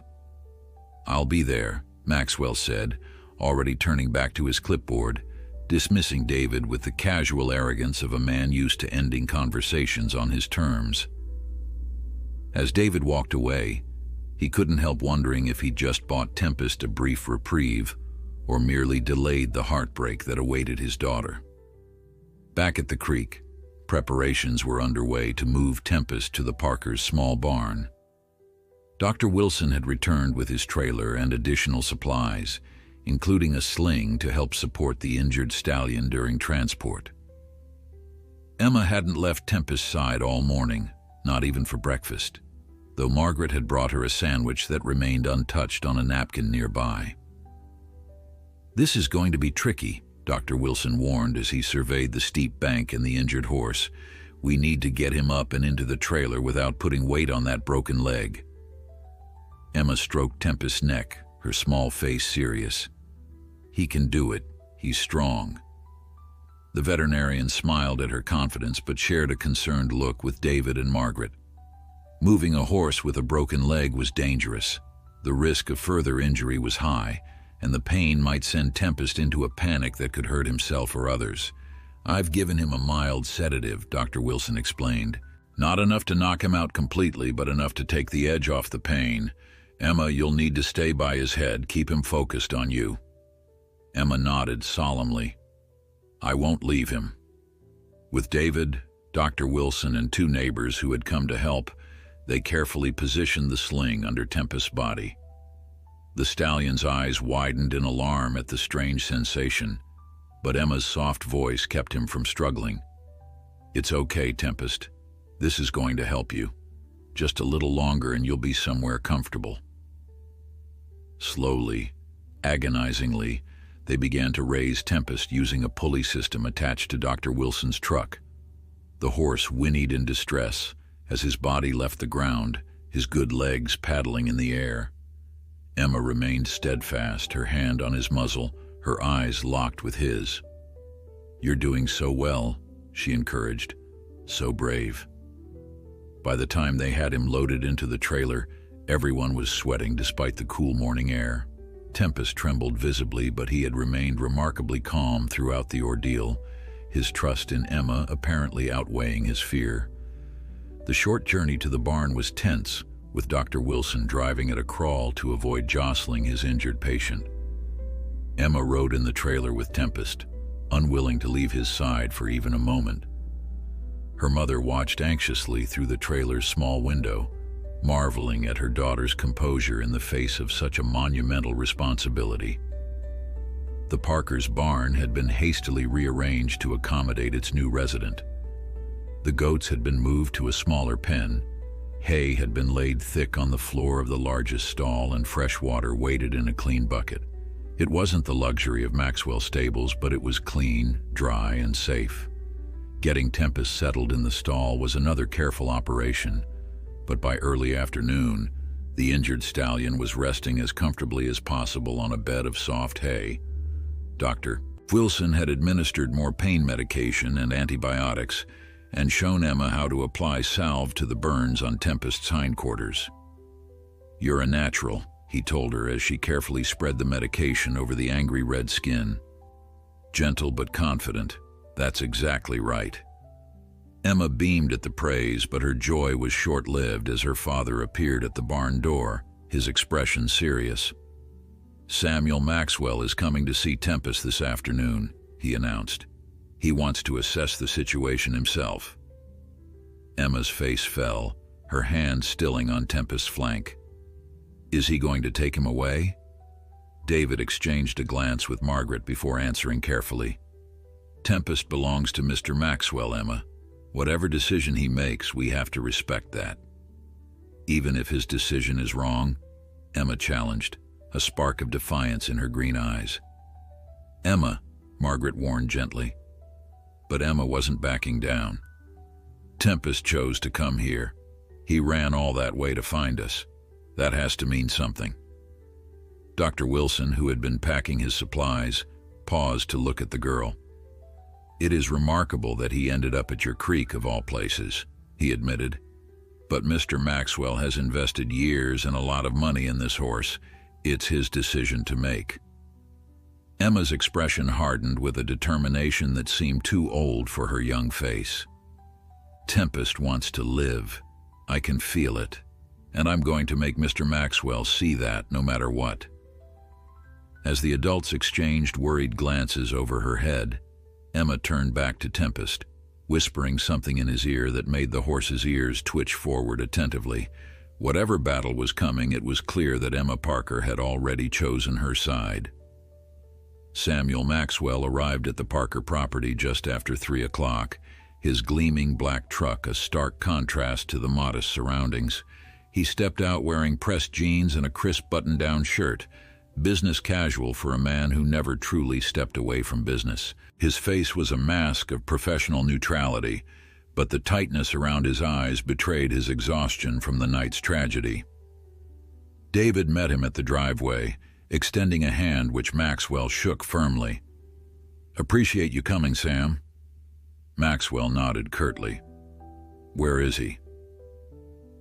"I'll be there," Maxwell said, already turning back to his clipboard, dismissing David with the casual arrogance of a man used to ending conversations on his terms. As David walked away, he couldn't help wondering if he'd just bought Tempest a brief reprieve or merely delayed the heartbreak that awaited his daughter. Back at the creek, preparations were underway to move Tempest to the Parkers' small barn. Dr. Wilson had returned with his trailer and additional supplies, including a sling to help support the injured stallion during transport. Emma hadn't left Tempest's side all morning, not even for breakfast, though Margaret had brought her a sandwich that remained untouched on a napkin nearby. "This is going to be tricky," Dr. Wilson warned as he surveyed the steep bank and the injured horse. "We need to get him up and into the trailer without putting weight on that broken leg." Emma stroked Tempest's neck, her small face serious. "He can do it. He's strong." The veterinarian smiled at her confidence but shared a concerned look with David and Margaret. Moving a horse with a broken leg was dangerous. The risk of further injury was high, and the pain might send Tempest into a panic that could hurt himself or others. "I've given him a mild sedative," Dr. Wilson explained. "Not enough to knock him out completely, but enough to take the edge off the pain. Emma, you'll need to stay by his head, keep him focused on you." Emma nodded solemnly. "I won't leave him." With David, Dr. Wilson, and 2 neighbors who had come to help, they carefully positioned the sling under Tempest's body. The stallion's eyes widened in alarm at the strange sensation, but Emma's soft voice kept him from struggling. "It's okay, Tempest. This is going to help you. Just a little longer and you'll be somewhere comfortable." Slowly, agonizingly, they began to raise Tempest using a pulley system attached to Dr. Wilson's truck. The horse whinnied in distress as his body left the ground, his good legs paddling in the air. Emma remained steadfast, her hand on his muzzle, her eyes locked with his. "You're doing so well," she encouraged. "So brave." By the time they had him loaded into the trailer, everyone was sweating despite the cool morning air. Tempest trembled visibly, but he had remained remarkably calm throughout the ordeal, his trust in Emma apparently outweighing his fear. The short journey to the barn was tense, with Dr. Wilson driving at a crawl to avoid jostling his injured patient. Emma rode in the trailer with Tempest, unwilling to leave his side for even a moment. Her mother watched anxiously through the trailer's small window, marveling at her daughter's composure in the face of such a monumental responsibility. The Parkers' barn had been hastily rearranged to accommodate its new resident. The goats had been moved to a smaller pen, hay had been laid thick on the floor of the largest stall, and fresh water waited in a clean bucket. It wasn't the luxury of Maxwell stables, but it was clean, dry, and safe. Getting Tempest settled in the stall was another careful operation. but by early afternoon, the injured stallion was resting as comfortably as possible on a bed of soft hay. Dr. Wilson had administered more pain medication and antibiotics and shown Emma how to apply salve to the burns on Tempest's hindquarters. "You're a natural," he told her as she carefully spread the medication over the angry red skin. Gentle but confident. "That's exactly right." Emma beamed at the praise, but her joy was short-lived as her father appeared at the barn door, his expression serious. "Samuel Maxwell is coming to see Tempest this afternoon," he announced. "He wants to assess the situation himself." Emma's face fell, her hand stilling on Tempest's flank. "Is he going to take him away?" David exchanged a glance with Margaret before answering carefully. "Tempest belongs to Mr. Maxwell, Emma. Whatever decision he makes, we have to respect that." "Even if his decision is wrong?" Emma challenged, a spark of defiance in her green eyes. "Emma," Margaret warned gently. But Emma wasn't backing down. "Tempest chose to come here. He ran all that way to find us. That has to mean something." Dr. Wilson, who had been packing his supplies, paused to look at the girl. "It is remarkable that he ended up at your creek of all places," he admitted. "But Mr. Maxwell has invested years and a lot of money in this horse. It's his decision to make." Emma's expression hardened with a determination that seemed too old for her young face. "Tempest wants to live. I can feel it. And I'm going to make Mr. Maxwell see that no matter what." As the adults exchanged worried glances over her head, Emma turned back to Tempest, whispering something in his ear that made the horse's ears twitch forward attentively. Whatever battle was coming, it was clear that Emma Parker had already chosen her side. Samuel Maxwell arrived at the Parker property just after 3 o'clock, his gleaming black truck a stark contrast to the modest surroundings. He stepped out wearing pressed jeans and a crisp button-down shirt, business casual for a man who never truly stepped away from business. His face was a mask of professional neutrality, but the tightness around his eyes betrayed his exhaustion from the night's tragedy. David met him at the driveway, extending a hand which Maxwell shook firmly. "Appreciate you coming, Sam." Maxwell nodded curtly. "Where is he?"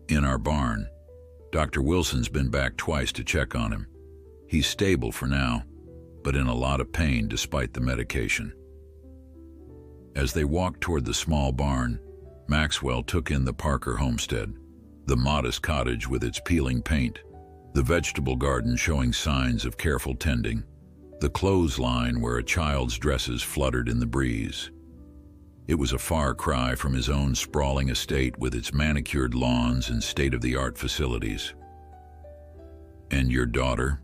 "In our barn. Dr. Wilson's been back twice to check on him. He's stable for now, but in a lot of pain despite the medication." As they walked toward the small barn, Maxwell took in the Parker homestead, the modest cottage with its peeling paint, the vegetable garden showing signs of careful tending, the clothesline where a child's dresses fluttered in the breeze. It was a far cry from his own sprawling estate with its manicured lawns and state-of-the-art facilities. "And your daughter?"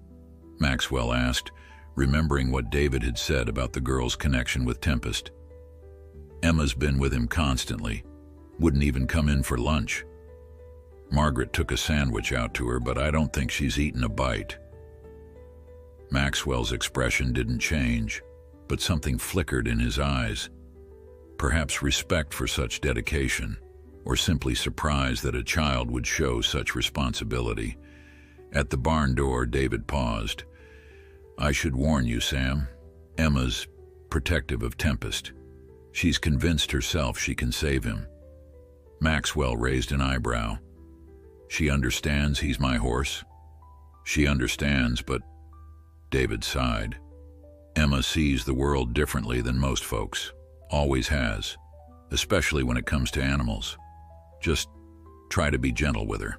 Maxwell asked, remembering what David had said about the girl's connection with Tempest. "Emma's been with him constantly. Wouldn't even come in for lunch. Margaret took a sandwich out to her, but I don't think she's eaten a bite." Maxwell's expression didn't change, but something flickered in his eyes. Perhaps respect for such dedication, or simply surprise that a child would show such responsibility. At the barn door, David paused. "I should warn you, Sam. Emma's protective of Tempest. She's convinced herself she can save him." Maxwell raised an eyebrow. "She understands he's my horse?" "She understands, but..." David sighed. "Emma sees the world differently than most folks. Always has. Especially when it comes to animals. Just try to be gentle with her."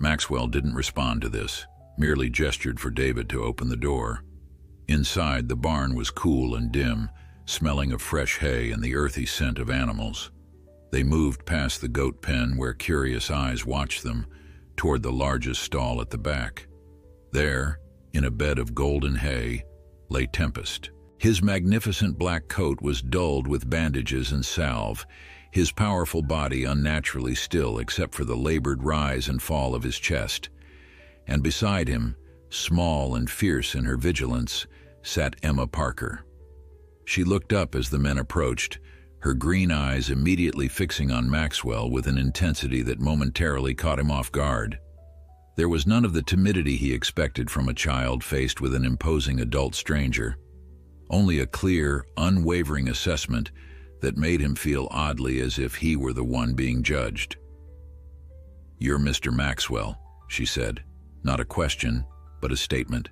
Maxwell didn't respond to this, merely gestured for David to open the door. Inside, the barn was cool and dim, smelling of fresh hay and the earthy scent of animals. They moved past the goat pen where curious eyes watched them, toward the largest stall at the back. There, in a bed of golden hay, lay Tempest. His magnificent black coat was dulled with bandages and salve, his powerful body unnaturally still except for the labored rise and fall of his chest. And beside him, small and fierce in her vigilance, sat Emma Parker. She looked up as the men approached, her green eyes immediately fixing on Maxwell with an intensity that momentarily caught him off guard. There was none of the timidity he expected from a child faced with an imposing adult stranger, only a clear, unwavering assessment that made him feel oddly as if he were the one being judged. "You're Mr. Maxwell," she said. Not a question, but a statement.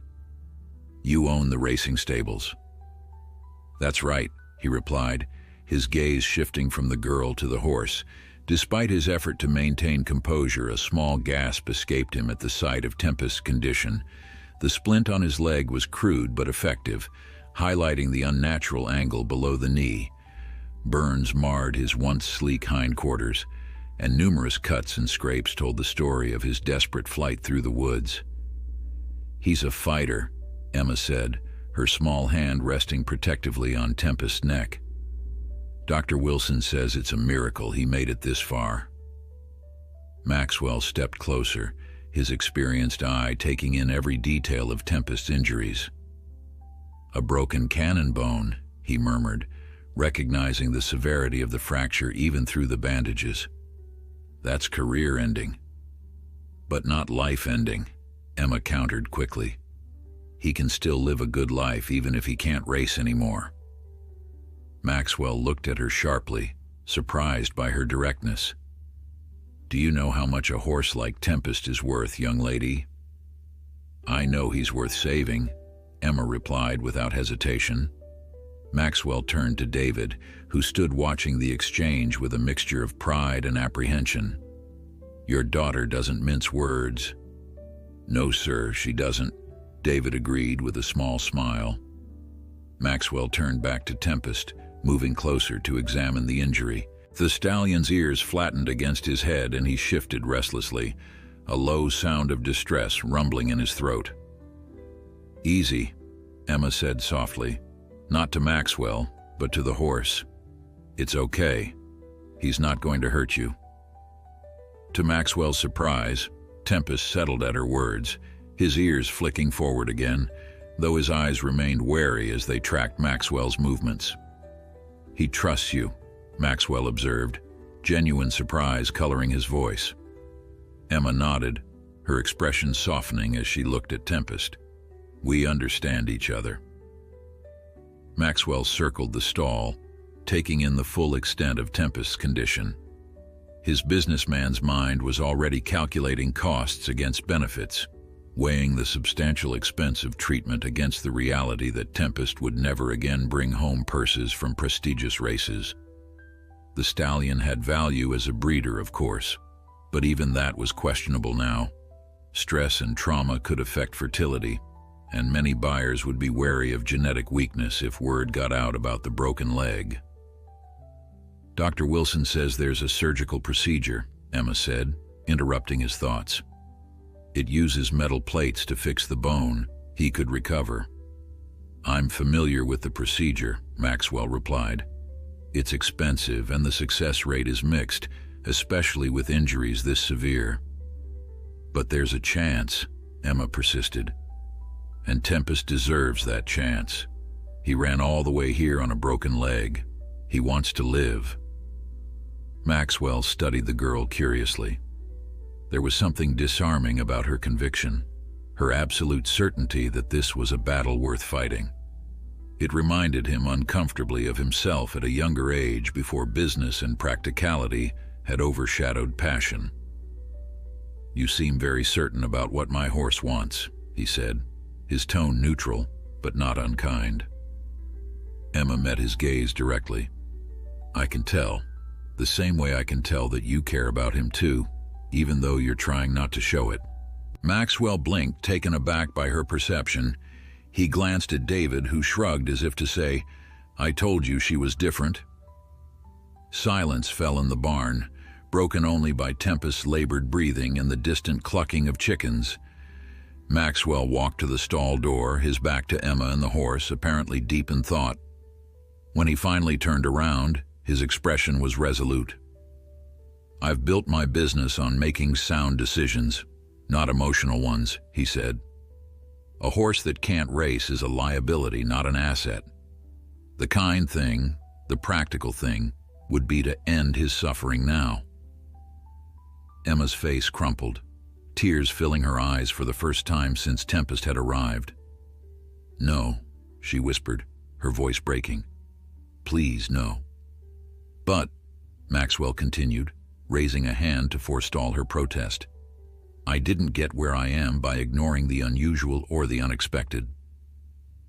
"You own the racing stables." "That's right," he replied, his gaze shifting from the girl to the horse. Despite his effort to maintain composure, a small gasp escaped him at the sight of Tempest's condition. The splint on his leg was crude but effective, highlighting the unnatural angle below the knee. Burns marred his once sleek hindquarters, and numerous cuts and scrapes told the story of his desperate flight through the woods. "He's a fighter," Emma said, her small hand resting protectively on Tempest's neck. "Dr. Wilson says it's a miracle he made it this far." Maxwell stepped closer, his experienced eye taking in every detail of Tempest's injuries. "A broken cannon bone," he murmured, recognizing the severity of the fracture even through the bandages. "That's career-ending." "But not life-ending," Emma countered quickly. "He can still live a good life even if he can't race anymore." Maxwell looked at her sharply, surprised by her directness. "Do you know how much a horse like Tempest is worth, young lady?" "I know he's worth saving," Emma replied without hesitation. Maxwell turned to David, who stood watching the exchange with a mixture of pride and apprehension. "Your daughter doesn't mince words." "No, sir, she doesn't," David agreed with a small smile. Maxwell turned back to Tempest, moving closer to examine the injury. The stallion's ears flattened against his head and he shifted restlessly, a low sound of distress rumbling in his throat. "Easy," Emma said softly, not to Maxwell, but to the horse. "It's okay. He's not going to hurt you." To Maxwell's surprise, Tempest settled at her words, his ears flicking forward again, though his eyes remained wary as they tracked Maxwell's movements. "He trusts you," Maxwell observed, genuine surprise coloring his voice. Emma nodded, her expression softening as she looked at Tempest. "We understand each other." Maxwell circled the stall, taking in the full extent of Tempest's condition. His businessman's mind was already calculating costs against benefits, weighing the substantial expense of treatment against the reality that Tempest would never again bring home purses from prestigious races. The stallion had value as a breeder, of course, but even that was questionable now. Stress and trauma could affect fertility, and many buyers would be wary of genetic weakness if word got out about the broken leg. "Dr. Wilson says there's a surgical procedure," Emma said, interrupting his thoughts. "It uses metal plates to fix the bone. He could recover." "I'm familiar with the procedure," Maxwell replied. "It's expensive and the success rate is mixed, especially with injuries this severe." "But there's a chance," Emma persisted. "And Tempest deserves that chance. He ran all the way here on a broken leg. He wants to live." Maxwell studied the girl curiously. There was something disarming about her conviction, her absolute certainty that this was a battle worth fighting. It reminded him uncomfortably of himself at a younger age before business and practicality had overshadowed passion. "You seem very certain about what my horse wants," he said, his tone neutral but not unkind. Emma met his gaze directly. "I can tell, the same way I can tell that you care about him too, even though you're trying not to show it." Maxwell blinked, taken aback by her perception. He glanced at David, who shrugged as if to say, "I told you she was different." Silence fell in the barn, broken only by Tempest's labored breathing and the distant clucking of chickens. Maxwell walked to the stall door, his back to Emma and the horse, apparently deep in thought. When he finally turned around, his expression was resolute. "I've built my business on making sound decisions, not emotional ones," he said. "A horse that can't race is a liability, not an asset. The kind thing, the practical thing, would be to end his suffering now. Emma's face crumpled, tears filling her eyes for the first time since Tempest had arrived. "No," she whispered, her voice breaking. "Please, no." "But," Maxwell continued, raising a hand to forestall her protest, "I didn't get where I am by ignoring the unusual or the unexpected."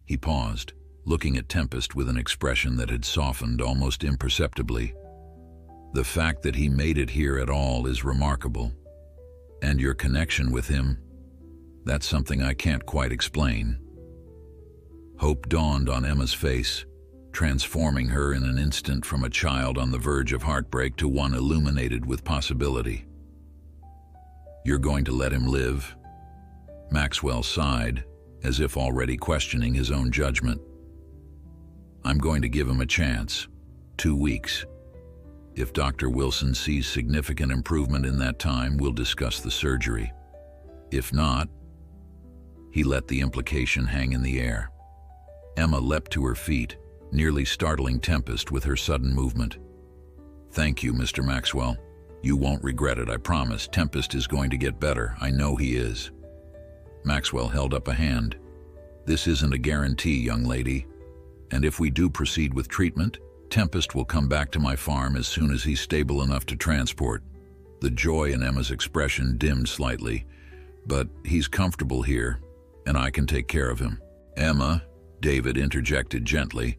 He paused, looking at Tempest with an expression that had softened almost imperceptibly. "The fact that he made it here at all is remarkable. And your connection with him, that's something I can't quite explain." Hope dawned on Emma's face, transforming her in an instant from a child on the verge of heartbreak to one illuminated with possibility. "You're going to let him live?" Maxwell sighed, as if already questioning his own judgment. "I'm going to give him a chance. 2 weeks. If Dr. Wilson sees significant improvement in that time, we'll discuss the surgery. If not..." He let the implication hang in the air. Emma leapt to her feet, nearly startling Tempest with her sudden movement. "Thank you, Mr. Maxwell. You won't regret it, I promise. Tempest is going to get better. I know he is." Maxwell held up a hand. "This isn't a guarantee, young lady. And if we do proceed with treatment, Tempest will come back to my farm as soon as he's stable enough to transport." The joy in Emma's expression dimmed slightly. "But he's comfortable here, and I can take care of him." "Emma," David interjected gently,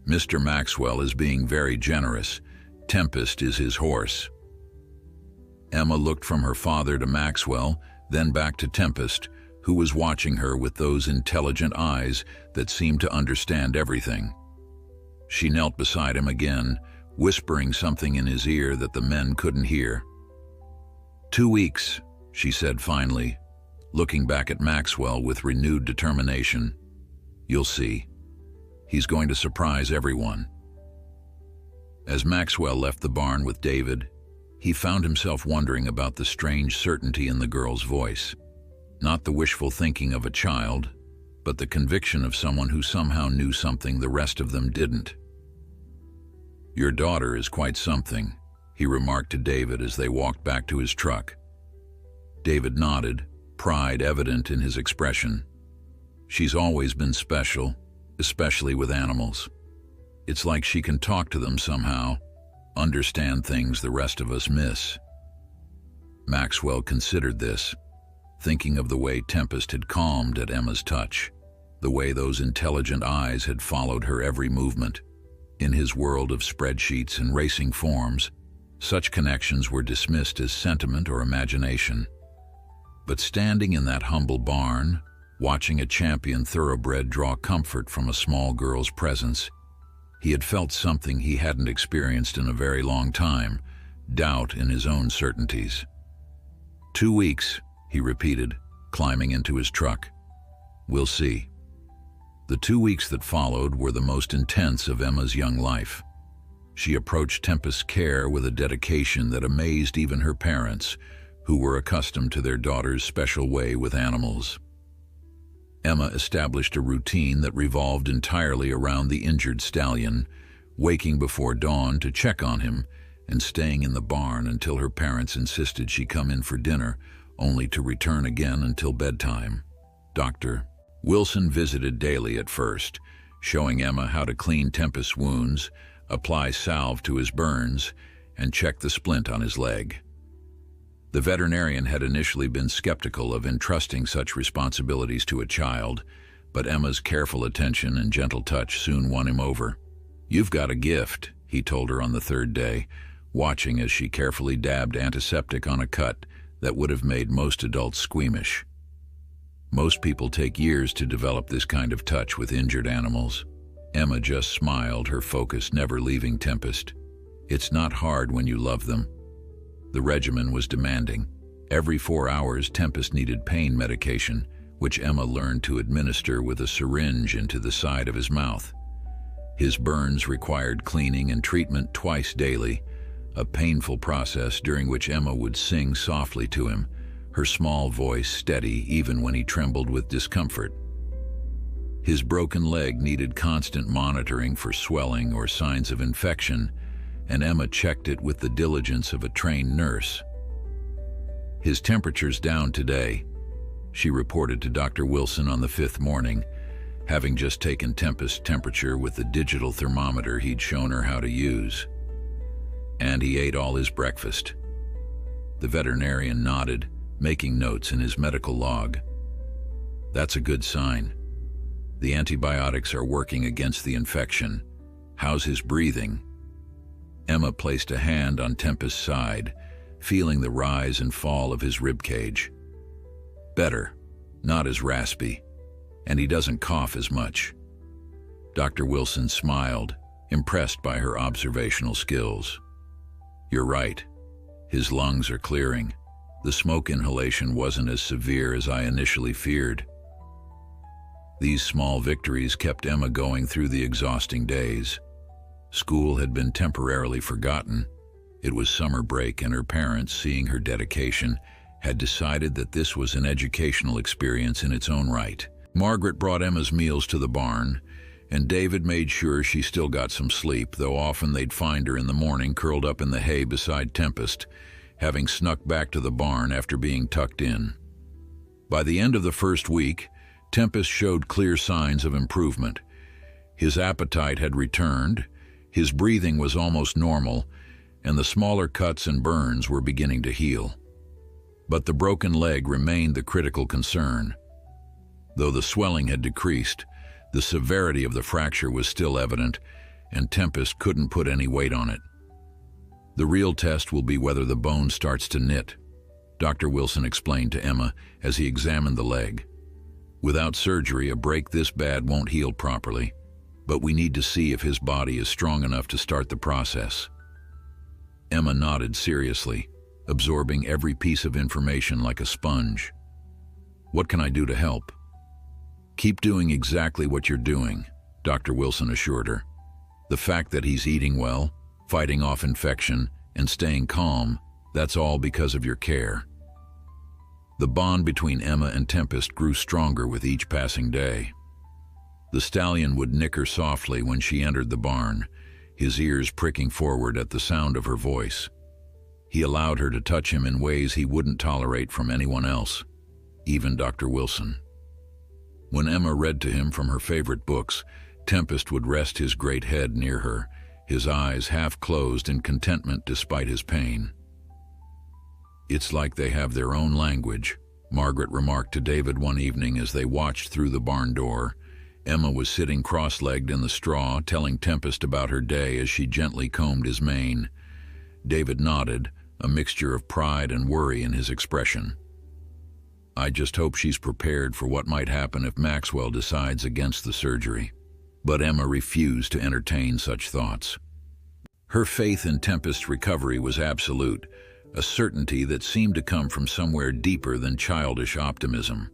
"Mr. Maxwell is being very generous. Tempest is his horse." Emma looked from her father to Maxwell, then back to Tempest, who was watching her with those intelligent eyes that seemed to understand everything. She knelt beside him again, whispering something in his ear that the men couldn't hear. 2 weeks, she said finally, looking back at Maxwell with renewed determination. "You'll see. He's going to surprise everyone." As Maxwell left the barn with David, he found himself wondering about the strange certainty in the girl's voice. Not the wishful thinking of a child, but the conviction of someone who somehow knew something the rest of them didn't. "Your daughter is quite something," he remarked to David as they walked back to his truck. David nodded, pride evident in his expression. "She's always been special, especially with animals. It's like she can talk to them somehow, understand things the rest of us miss." Maxwell considered this, thinking of the way Tempest had calmed at Emma's touch, the way those intelligent eyes had followed her every movement. In his world of spreadsheets and racing forms, such connections were dismissed as sentiment or imagination. But standing in that humble barn, watching a champion thoroughbred draw comfort from a small girl's presence, he had felt something he hadn't experienced in a very long time, doubt in his own certainties. 2 weeks, he repeated, climbing into his truck. "We'll see." The 2 weeks that followed were the most intense of Emma's young life. She approached Tempest's care with a dedication that amazed even her parents, who were accustomed to their daughter's special way with animals. Emma established a routine that revolved entirely around the injured stallion, waking before dawn to check on him and staying in the barn until her parents insisted she come in for dinner, only to return again until bedtime. Dr. Wilson visited daily at first, showing Emma how to clean Tempest's wounds, apply salve to his burns, and check the splint on his leg. The veterinarian had initially been skeptical of entrusting such responsibilities to a child, but Emma's careful attention and gentle touch soon won him over. "You've got a gift," he told her on the 3rd day, watching as she carefully dabbed antiseptic on a cut that would have made most adults squeamish. Most people take years to develop this kind of touch with injured animals. Emma just smiled, her focus never leaving Tempest. "It's not hard when you love them." The regimen was demanding. Every 4 hours, Tempest needed pain medication, which Emma learned to administer with a syringe into the side of his mouth. His burns required cleaning and treatment twice daily, a painful process during which Emma would sing softly to him, her small voice steady even when he trembled with discomfort. His broken leg needed constant monitoring for swelling or signs of infection, and Emma checked it with the diligence of a trained nurse. "His temperature's down today," she reported to Dr. Wilson on the 5th morning, having just taken Tempest's temperature with the digital thermometer he'd shown her how to use. "And he ate all his breakfast." The veterinarian nodded, making notes in his medical log. "That's a good sign. The antibiotics are working against the infection. How's his breathing?" Emma placed a hand on Tempest's side, feeling the rise and fall of his rib cage. "Better, not as raspy, and he doesn't cough as much." Dr. Wilson smiled, impressed by her observational skills. "You're right. His lungs are clearing. The smoke inhalation wasn't as severe as I initially feared." These small victories kept Emma going through the exhausting days. School had been temporarily forgotten. It was summer break, and her parents, seeing her dedication, had decided that this was an educational experience in its own right. Margaret brought Emma's meals to the barn, and David made sure she still got some sleep, though often they'd find her in the morning curled up in the hay beside Tempest, having snuck back to the barn after being tucked in. By the end of the first week, Tempest showed clear signs of improvement. His appetite had returned, his breathing was almost normal, and the smaller cuts and burns were beginning to heal. But the broken leg remained the critical concern. Though the swelling had decreased, the severity of the fracture was still evident, and Tempest couldn't put any weight on it. "The real test will be whether the bone starts to knit," Dr. Wilson explained to Emma as he examined the leg. "Without surgery, a break this bad won't heal properly, but we need to see if his body is strong enough to start the process." Emma nodded seriously, absorbing every piece of information like a sponge. "What can I do to help?" "Keep doing exactly what you're doing," Dr. Wilson assured her. "The fact that he's eating well, fighting off infection, and staying calm, that's all because of your care." The bond between Emma and Tempest grew stronger with each passing day. The stallion would nicker softly when she entered the barn, his ears pricking forward at the sound of her voice. He allowed her to touch him in ways he wouldn't tolerate from anyone else, even Dr. Wilson. When Emma read to him from her favorite books, Tempest would rest his great head near her, his eyes half closed in contentment despite his pain. "It's like they have their own language," Margaret remarked to David one evening as they watched through the barn door. Emma was sitting cross-legged in the straw, telling Tempest about her day as she gently combed his mane. David nodded, a mixture of pride and worry in his expression. "I just hope she's prepared for what might happen if Maxwell decides against the surgery." But Emma refused to entertain such thoughts. Her faith in Tempest's recovery was absolute, a certainty that seemed to come from somewhere deeper than childish optimism.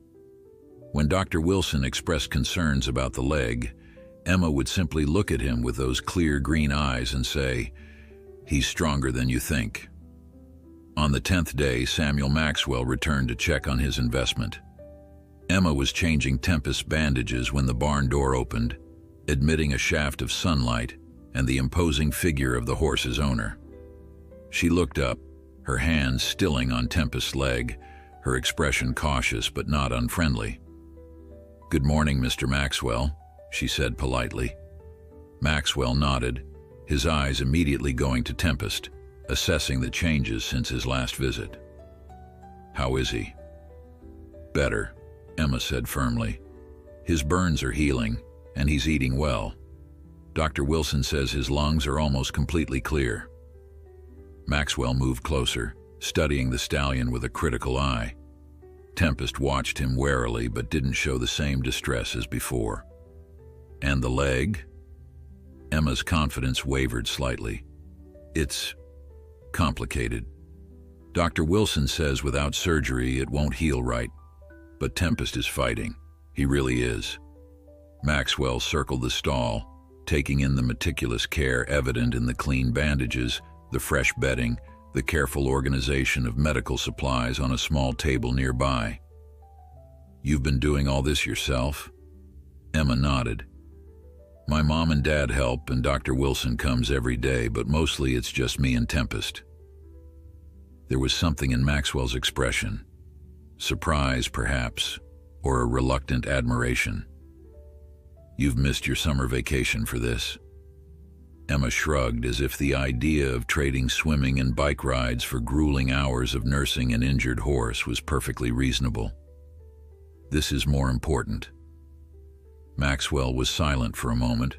When Dr. Wilson expressed concerns about the leg, Emma would simply look at him with those clear green eyes and say, "He's stronger than you think." On the 10th day, Samuel Maxwell returned to check on his investment. Emma was changing Tempest's bandages when the barn door opened, admitting a shaft of sunlight and the imposing figure of the horse's owner. She looked up, her hands stilling on Tempest's leg, her expression cautious but not unfriendly. "Good morning, Mr. Maxwell," she said politely. Maxwell nodded, his eyes immediately going to Tempest, assessing the changes since his last visit. "How is he?" "Better," Emma said firmly. "His burns are healing, and he's eating well. Dr. Wilson says his lungs are almost completely clear." Maxwell moved closer, studying the stallion with a critical eye. Tempest watched him warily but didn't show the same distress as before. "And the leg?" Emma's confidence wavered slightly. "It's complicated. Dr. Wilson says without surgery it won't heal right, but Tempest is fighting. He really is." Maxwell circled the stall, taking in the meticulous care evident in the clean bandages, the fresh bedding, the careful organization of medical supplies on a small table nearby. "You've been doing all this yourself?" Emma nodded. My mom and dad help, and Dr. Wilson comes every day, but mostly it's just me and Tempest. There was something in Maxwell's expression. Surprise, perhaps, or a reluctant admiration. You've missed your summer vacation for this. Emma shrugged, as if the idea of trading swimming and bike rides for grueling hours of nursing an injured horse was perfectly reasonable. This is more important. Maxwell was silent for a moment,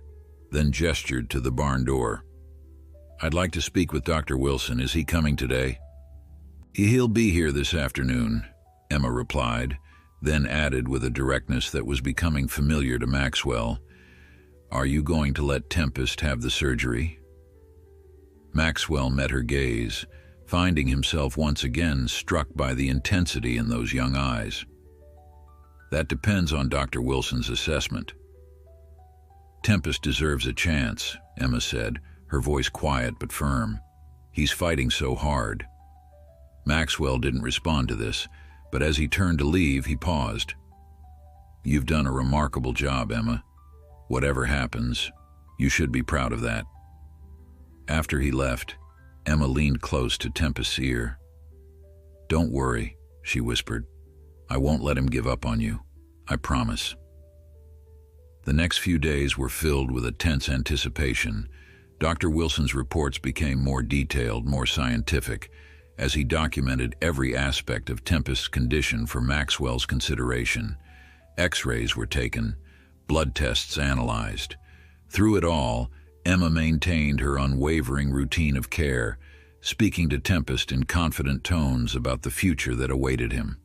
then gestured to the barn door. I'd like to speak with Dr. Wilson. Is he coming today? He'll be here this afternoon, Emma replied, then added with a directness that was becoming familiar to Maxwell, Are you going to let Tempest have the surgery? Maxwell met her gaze, finding himself once again struck by the intensity in those young eyes. That depends on Dr. Wilson's assessment. Tempest deserves a chance, Emma said, her voice quiet but firm. He's fighting so hard. Maxwell didn't respond to this, but as he turned to leave, he paused. You've done a remarkable job, Emma. Whatever happens, you should be proud of that. After he left, Emma leaned close to Tempest's ear. Don't worry, she whispered. I won't let him give up on you. I promise. The next few days were filled with a tense anticipation. Dr. Wilson's reports became more detailed, more scientific, as he documented every aspect of Tempest's condition for Maxwell's consideration. X-rays were taken, blood tests analyzed. Through it all, Emma maintained her unwavering routine of care, speaking to Tempest in confident tones about the future that awaited him.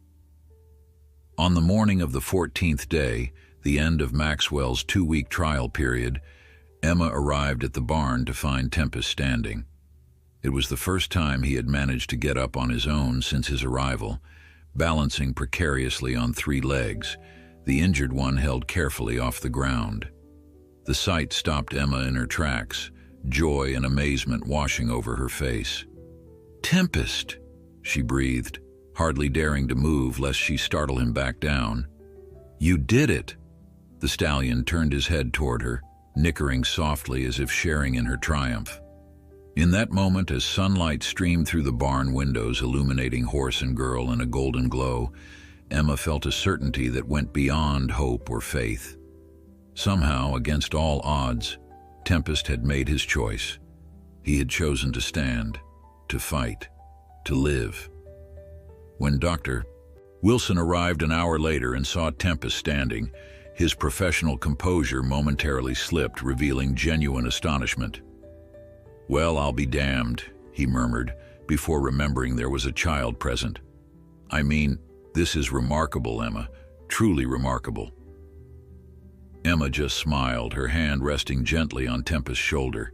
On the morning of the 14th day, the end of Maxwell's 2-week trial period, Emma arrived at the barn to find Tempest standing. It was the first time he had managed to get up on his own since his arrival, balancing precariously on 3 legs, the injured one held carefully off the ground. The sight stopped Emma in her tracks, joy and amazement washing over her face. Tempest, she breathed, hardly daring to move lest she startle him back down. You did it! The stallion turned his head toward her, nickering softly as if sharing in her triumph. In that moment, as sunlight streamed through the barn windows illuminating horse and girl in a golden glow, Emma felt a certainty that went beyond hope or faith. Somehow, against all odds, Tempest had made his choice. He had chosen to stand, to fight, to live. When Dr. Wilson arrived an hour later and saw Tempest standing, his professional composure momentarily slipped, revealing genuine astonishment. Well, I'll be damned, he murmured, before remembering there was a child present. I mean, this is remarkable, Emma, truly remarkable. Emma just smiled, her hand resting gently on Tempest's shoulder.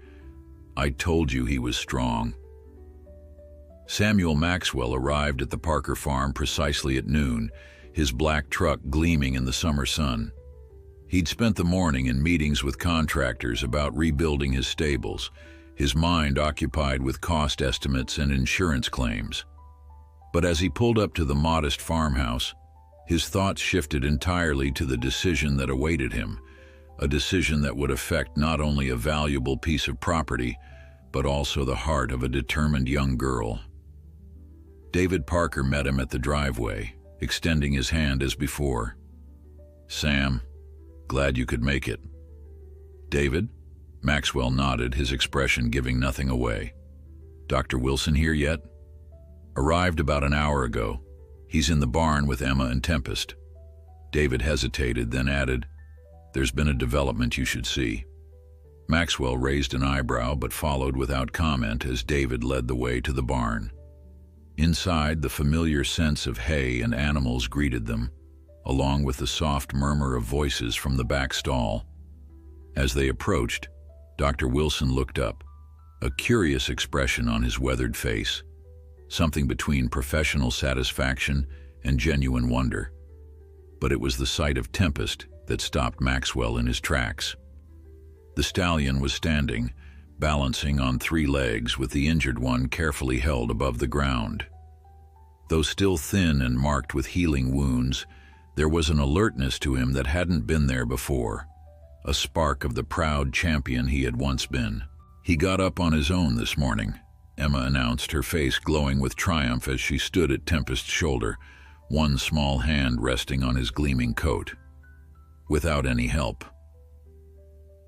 I told you he was strong. Samuel Maxwell arrived at the Parker farm precisely at noon, his black truck gleaming in the summer sun. He'd spent the morning in meetings with contractors about rebuilding his stables, his mind occupied with cost estimates and insurance claims. But as he pulled up to the modest farmhouse, his thoughts shifted entirely to the decision that awaited him, a decision that would affect not only a valuable piece of property, but also the heart of a determined young girl. David Parker met him at the driveway, extending his hand as before. Sam, glad you could make it. David? Maxwell nodded, his expression giving nothing away. Dr. Wilson here yet? Arrived about an hour ago. He's in the barn with Emma and Tempest. David hesitated, then added, There's been a development you should see. Maxwell raised an eyebrow but followed without comment as David led the way to the barn. Inside, the familiar sense of hay and animals greeted them, along with the soft murmur of voices from the back stall. As they approached, Dr. Wilson looked up, a curious expression on his weathered face, something between professional satisfaction and genuine wonder. But it was the sight of Tempest that stopped Maxwell in his tracks. The stallion was standing, balancing on 3 legs with the injured one carefully held above the ground. Though still thin and marked with healing wounds, there was an alertness to him that hadn't been there before, a spark of the proud champion he had once been. "He got up on his own this morning," Emma announced, her face glowing with triumph as she stood at Tempest's shoulder, one small hand resting on his gleaming coat. "Without any help."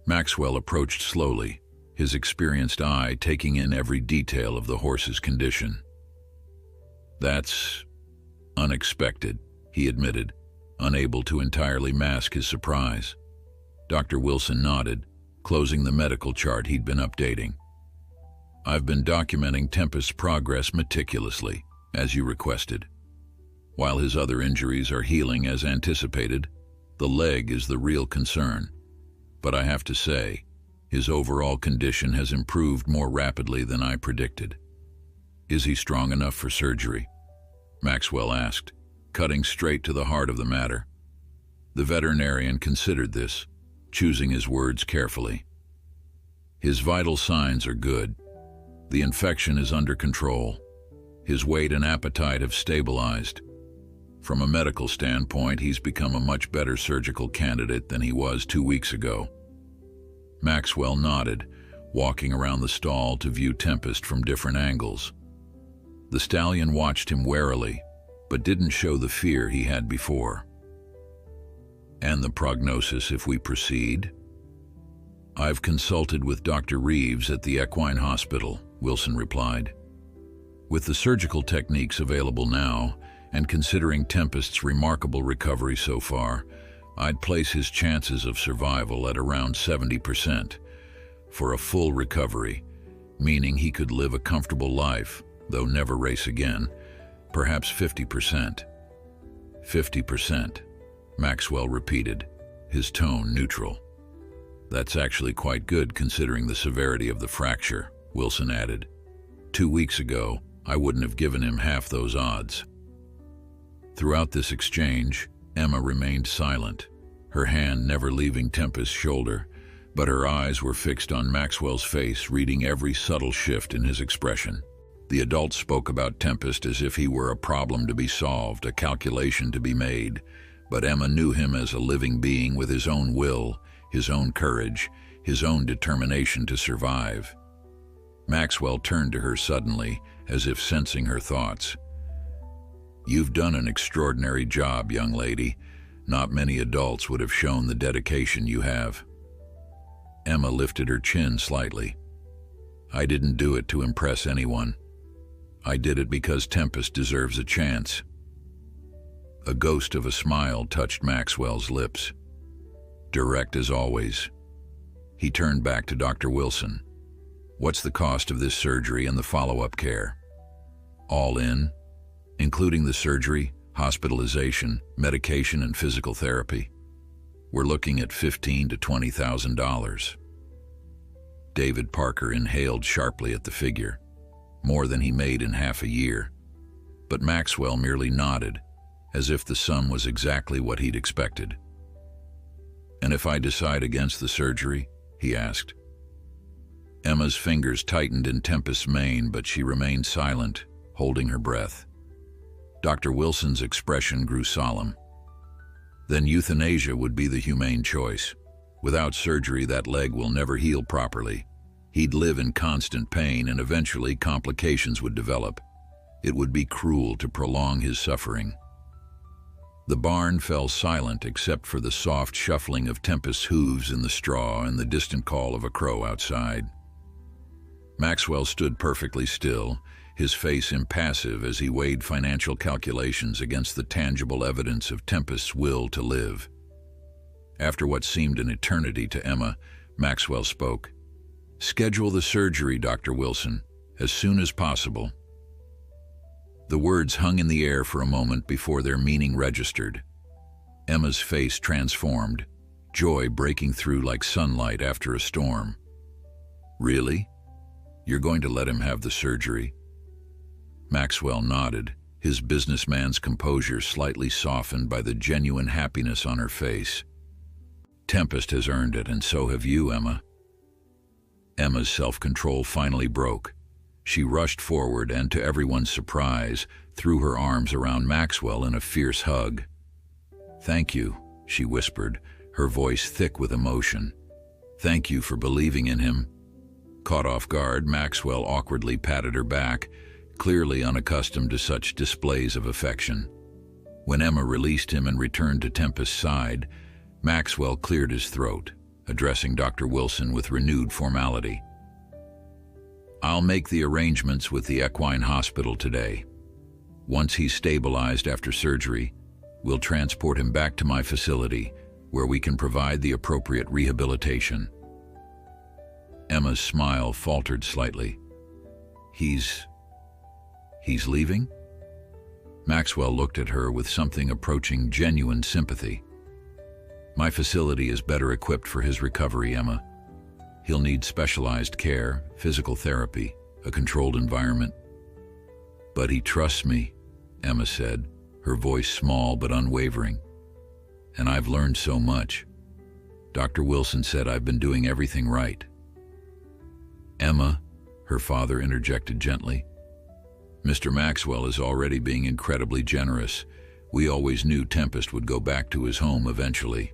Maxwell approached slowly, his experienced eye taking in every detail of the horse's condition. "That's unexpected," he admitted, unable to entirely mask his surprise. Dr. Wilson nodded, closing the medical chart he'd been updating. "I've been documenting Tempest's progress meticulously, as you requested. While his other injuries are healing as anticipated, the leg is the real concern. But I have to say, his overall condition has improved more rapidly than I predicted." "Is he strong enough for surgery?" Maxwell asked, cutting straight to the heart of the matter. The veterinarian considered this, choosing his words carefully. "His vital signs are good. The infection is under control. His weight and appetite have stabilized. From a medical standpoint, he's become a much better surgical candidate than he was 2 weeks ago." Maxwell nodded, walking around the stall to view Tempest from different angles. The stallion watched him warily, but didn't show the fear he had before. "And the prognosis if we proceed?" "I've consulted with Dr. Reeves at the Equine Hospital," Wilson replied. "With the surgical techniques available now, and considering Tempest's remarkable recovery so far, I'd place his chances of survival at around 70%. For a full recovery, meaning he could live a comfortable life, though never race again, perhaps 50%. 50%, Maxwell repeated, his tone neutral. "That's actually quite good considering the severity of the fracture," Wilson added. 2 weeks ago, I wouldn't have given him half those odds." Throughout this exchange, Emma remained silent, her hand never leaving Tempest's shoulder, but her eyes were fixed on Maxwell's face, reading every subtle shift in his expression. The adult spoke about Tempest as if he were a problem to be solved, a calculation to be made, but Emma knew him as a living being with his own will, his own courage, his own determination to survive. Maxwell turned to her suddenly, as if sensing her thoughts. "You've done an extraordinary job, young lady. Not many adults would have shown the dedication you have." Emma lifted her chin slightly. "I didn't do it to impress anyone. I did it because Tempest deserves a chance." A ghost of a smile touched Maxwell's lips. Direct as always. He turned back to Dr. Wilson. "What's the cost of this surgery and the follow-up care?" "All in, including the surgery, hospitalization, medication, and physical therapy. We're looking at $15,000 to $20,000. David Parker inhaled sharply at the figure, more than he made in half a year. But Maxwell merely nodded, as if the sum was exactly what he'd expected. "And if I decide against the surgery?" he asked. Emma's fingers tightened in Tempest's mane, but she remained silent, holding her breath. Dr. Wilson's expression grew solemn. "Then euthanasia would be the humane choice. Without surgery, that leg will never heal properly. He'd live in constant pain, and eventually complications would develop. It would be cruel to prolong his suffering." The barn fell silent except for the soft shuffling of Tempest's hooves in the straw and the distant call of a crow outside. Maxwell stood perfectly still, his face impassive as he weighed financial calculations against the tangible evidence of Tempest's will to live. After what seemed an eternity to Emma, Maxwell spoke. "Schedule the surgery, Dr. Wilson, as soon as possible." The words hung in the air for a moment before their meaning registered. Emma's face transformed, joy breaking through like sunlight after a storm. "Really? You're going to let him have the surgery?" Maxwell nodded, his businessman's composure slightly softened by the genuine happiness on her face. "Tempest has earned it, and so have you, Emma." Emma's self-control finally broke. She rushed forward and, to everyone's surprise, threw her arms around Maxwell in a fierce hug. "Thank you," she whispered, her voice thick with emotion. "Thank you for believing in him." Caught off guard, Maxwell awkwardly patted her back, clearly unaccustomed to such displays of affection. When Emma released him and returned to Tempest's side, Maxwell cleared his throat, addressing Dr. Wilson with renewed formality. "I'll make the arrangements with the Equine Hospital today. Once he's stabilized after surgery, we'll transport him back to my facility, where we can provide the appropriate rehabilitation." Emma's smile faltered slightly. He's leaving?" Maxwell looked at her with something approaching genuine sympathy. "My facility is better equipped for his recovery, Emma. He'll need specialized care, physical therapy, a controlled environment." "But he trusts me," Emma said, her voice small but unwavering. "And I've learned so much. Dr. Wilson said I've been doing everything right." "Emma," her father interjected gently, "Mr. Maxwell is already being incredibly generous. We always knew Tempest would go back to his home eventually."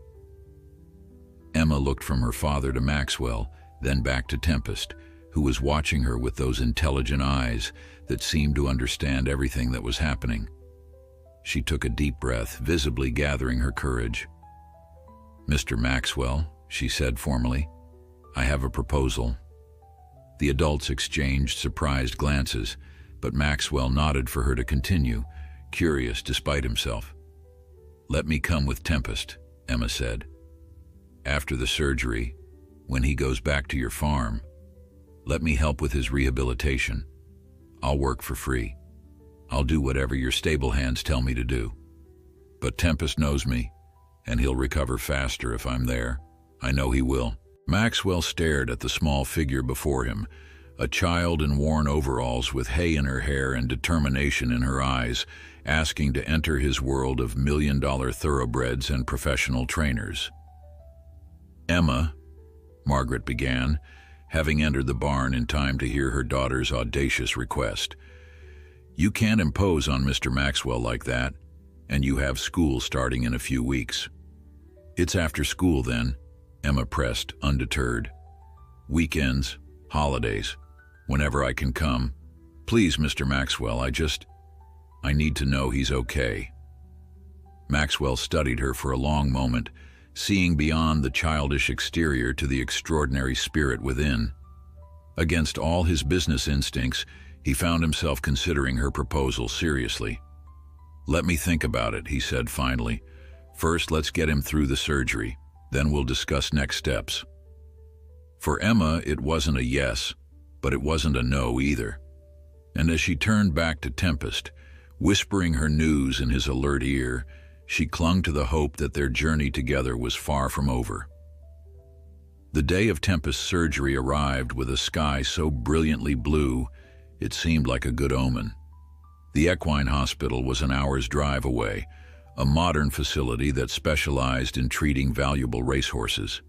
Emma looked from her father to Maxwell, then back to Tempest, who was watching her with those intelligent eyes that seemed to understand everything that was happening. She took a deep breath, visibly gathering her courage. "Mr. Maxwell," she said formally, "I have a proposal." The adults exchanged surprised glances, but Maxwell nodded for her to continue, curious despite himself. "Let me come with Tempest," Emma said. "After the surgery, when he goes back to your farm, let me help with his rehabilitation. I'll work for free. I'll do whatever your stable hands tell me to do. But Tempest knows me, and he'll recover faster if I'm there. I know he will." Maxwell stared at the small figure before him, a child in worn overalls with hay in her hair and determination in her eyes, asking to enter his world of million-dollar thoroughbreds and professional trainers. "Emma," Margaret began, having entered the barn in time to hear her daughter's audacious request, "you can't impose on Mr. Maxwell like that, and you have school starting in a few weeks." "It's after school then," Emma pressed, undeterred. "Weekends, holidays, whenever I can come. Please, Mr. Maxwell, I need to know he's okay." Maxwell studied her for a long moment, seeing beyond the childish exterior to the extraordinary spirit within. Against all his business instincts, he found himself considering her proposal seriously. "Let me think about it," he said finally. "First, let's get him through the surgery. Then we'll discuss next steps." For Emma, it wasn't a yes, but it wasn't a no either. And as she turned back to Tempest, whispering her news in his alert ear, she clung to the hope that their journey together was far from over. The day of Tempest's surgery arrived with a sky so brilliantly blue, it seemed like a good omen. The Equine Hospital was an hour's drive away, a modern facility that specialized in treating valuable racehorses.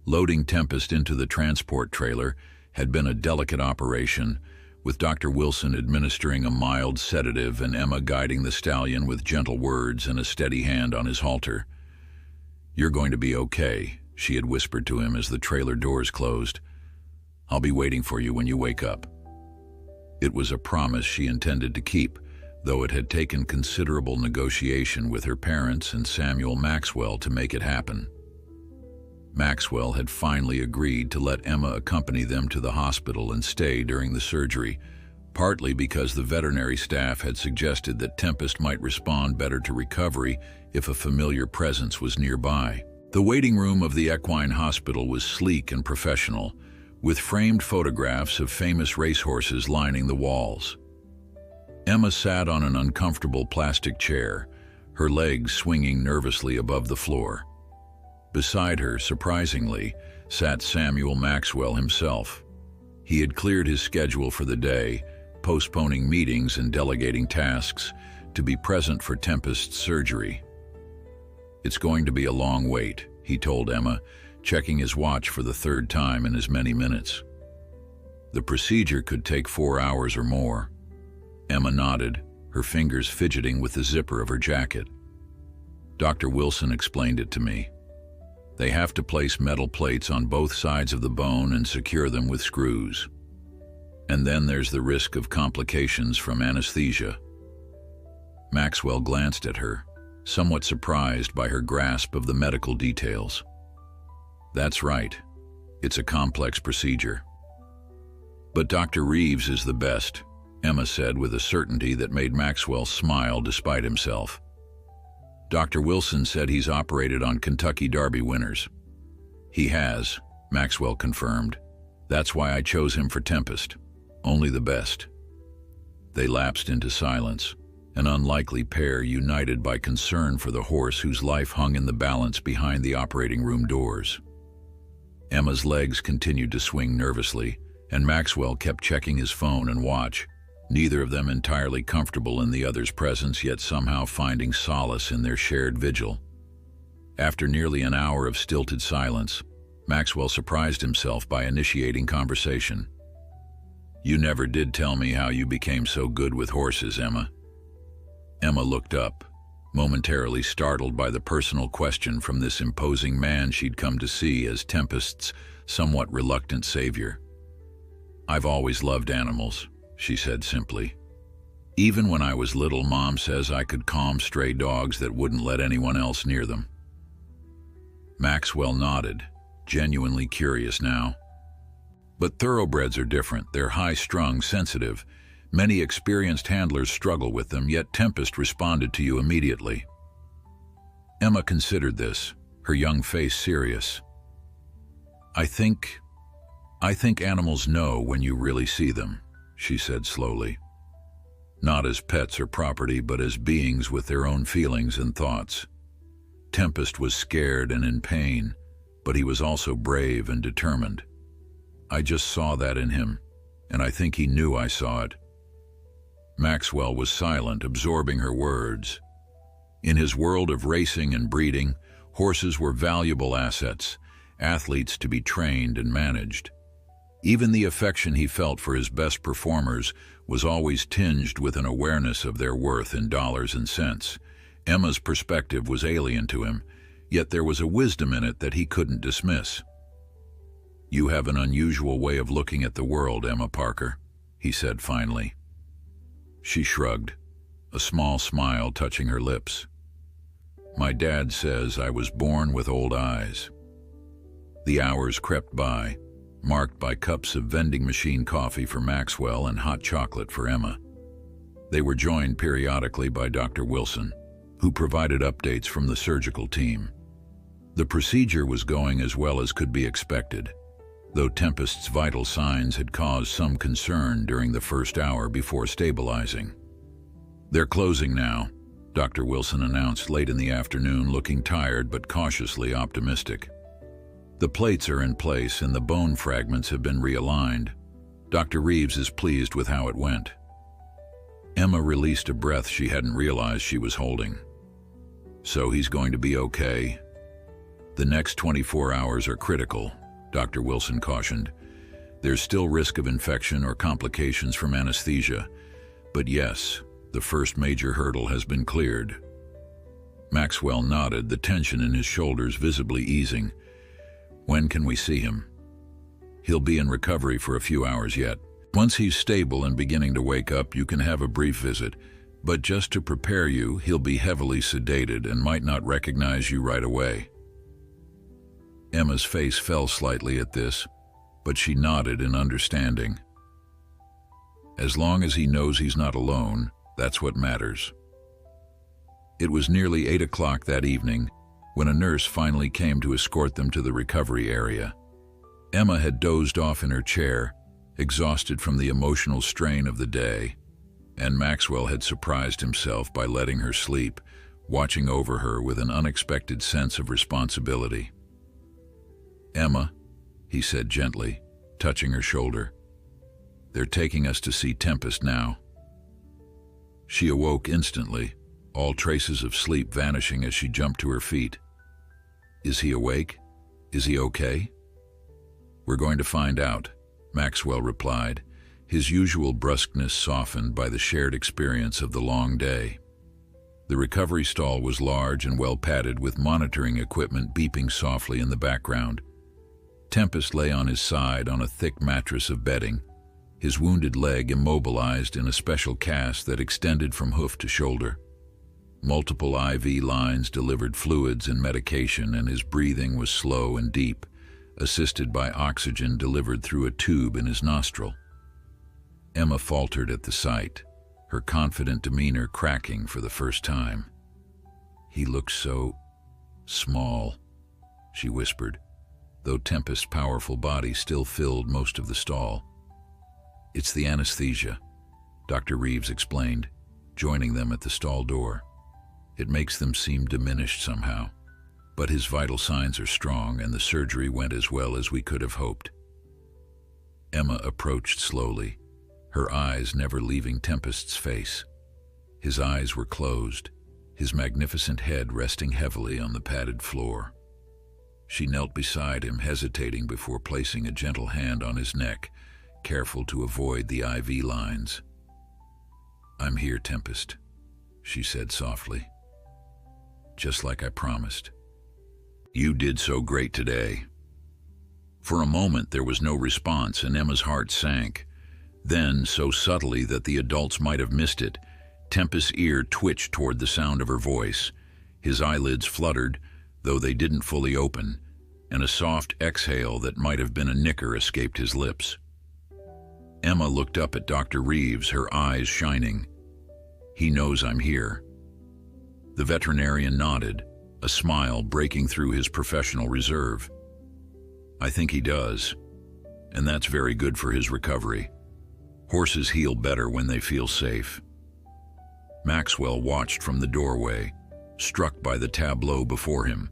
Loading Tempest into the transport trailer had been a delicate operation, with Dr. Wilson administering a mild sedative and Emma guiding the stallion with gentle words and a steady hand on his halter. "You're going to be okay," she had whispered to him as the trailer doors closed. "I'll be waiting for you when you wake up." It was a promise she intended to keep, though it had taken considerable negotiation with her parents and Samuel Maxwell to make it happen. Maxwell had finally agreed to let Emma accompany them to the hospital and stay during the surgery, partly because the veterinary staff had suggested that Tempest might respond better to recovery if a familiar presence was nearby. The waiting room of the Equine Hospital was sleek and professional, with framed photographs of famous racehorses lining the walls. Emma sat on an uncomfortable plastic chair, her legs swinging nervously above the floor. Beside her, surprisingly, sat Samuel Maxwell himself. He had cleared his schedule for the day, postponing meetings and delegating tasks to be present for Tempest's surgery. "It's going to be a long wait," he told Emma, checking his watch for the third time in as many minutes. "The procedure could take 4 hours or more." Emma nodded, her fingers fidgeting with the zipper of her jacket. "Dr. Wilson explained it to me." They have to place metal plates on both sides of the bone and secure them with screws. And then there's the risk of complications from anesthesia. Maxwell glanced at her, somewhat surprised by her grasp of the medical details. That's right. It's a complex procedure. But Dr. Reeves is the best, Emma said with a certainty that made Maxwell smile despite himself. Dr. Wilson said he's operated on Kentucky Derby winners. He has, Maxwell confirmed. That's why I chose him for Tempest. Only the best. They lapsed into silence, an unlikely pair united by concern for the horse whose life hung in the balance behind the operating room doors. Emma's legs continued to swing nervously, and Maxwell kept checking his phone and watch, neither of them entirely comfortable in the other's presence, yet somehow finding solace in their shared vigil. After nearly an hour of stilted silence, Maxwell surprised himself by initiating conversation. "You never did tell me how you became so good with horses, Emma." Emma looked up, momentarily startled by the personal question from this imposing man she'd come to see as Tempest's somewhat reluctant savior. "I've always loved animals," she said simply. "Even when I was little, Mom says I could calm stray dogs that wouldn't let anyone else near them." Maxwell nodded, genuinely curious now. "But thoroughbreds are different. They're high-strung, sensitive. Many experienced handlers struggle with them, yet Tempest responded to you immediately." Emma considered this, her young face serious. I think animals know when you really see them," she said slowly. "Not as pets or property, but as beings with their own feelings and thoughts. Tempest was scared and in pain, but he was also brave and determined. I just saw that in him, and I think he knew I saw it." Maxwell was silent, absorbing her words. In his world of racing and breeding, horses were valuable assets, athletes to be trained and managed. Even the affection he felt for his best performers was always tinged with an awareness of their worth in dollars and cents. Emma's perspective was alien to him, yet there was a wisdom in it that he couldn't dismiss. "You have an unusual way of looking at the world, Emma Parker," he said finally. She shrugged, a small smile touching her lips. "My dad says I was born with old eyes." The hours crept by, marked by cups of vending machine coffee for Maxwell and hot chocolate for Emma. They were joined periodically by Dr. Wilson, who provided updates from the surgical team. The procedure was going as well as could be expected, though Tempest's vital signs had caused some concern during the first hour before stabilizing. "They're closing now," Dr. Wilson announced late in the afternoon, looking tired but cautiously optimistic. "The plates are in place and the bone fragments have been realigned. Dr. Reeves is pleased with how it went." Emma released a breath she hadn't realized she was holding. "So he's going to be okay?" "The next 24 hours are critical," Dr. Wilson cautioned. "There's still risk of infection or complications from anesthesia, but yes, the first major hurdle has been cleared." Maxwell nodded, the tension in his shoulders visibly easing. "When can we see him?" "He'll be in recovery for a few hours yet. Once he's stable and beginning to wake up, you can have a brief visit, but just to prepare you, he'll be heavily sedated and might not recognize you right away." Emma's face fell slightly at this, but she nodded in understanding. As long as he knows he's not alone, that's what matters. It was nearly 8 o'clock that evening when a nurse finally came to escort them to the recovery area. Emma had dozed off in her chair, exhausted from the emotional strain of the day, and Maxwell had surprised himself by letting her sleep, watching over her with an unexpected sense of responsibility. "Emma," he said gently, touching her shoulder, "they're taking us to see Tempest now." She awoke instantly, all traces of sleep vanishing as she jumped to her feet. "Is he awake? Is he okay?" "We're going to find out," Maxwell replied, his usual brusqueness softened by the shared experience of the long day. The recovery stall was large and well padded with monitoring equipment beeping softly in the background. Tempest lay on his side on a thick mattress of bedding, his wounded leg immobilized in a special cast that extended from hoof to shoulder. Multiple IV lines delivered fluids and medication, and his breathing was slow and deep, assisted by oxygen delivered through a tube in his nostril. Emma faltered at the sight, her confident demeanor cracking for the first time. "He looks so small," she whispered, though Tempest's powerful body still filled most of the stall. "It's the anesthesia," Dr. Reeves explained, joining them at the stall door. "It makes them seem diminished somehow, but his vital signs are strong and the surgery went as well as we could have hoped." Emma approached slowly, her eyes never leaving Tempest's face. His eyes were closed, his magnificent head resting heavily on the padded floor. She knelt beside him, hesitating before placing a gentle hand on his neck, careful to avoid the IV lines. "I'm here, Tempest," she said softly. "Just like I promised. You did so great today." For a moment there was no response and Emma's heart sank. Then, so subtly that the adults might have missed it, Tempest's ear twitched toward the sound of her voice. His eyelids fluttered, though they didn't fully open, and a soft exhale that might have been a nicker escaped his lips. Emma looked up at Dr. Reeves, her eyes shining. "He knows I'm here." The veterinarian nodded, a smile breaking through his professional reserve. "I think he does, and that's very good for his recovery. Horses heal better when they feel safe." Maxwell watched from the doorway, struck by the tableau before him.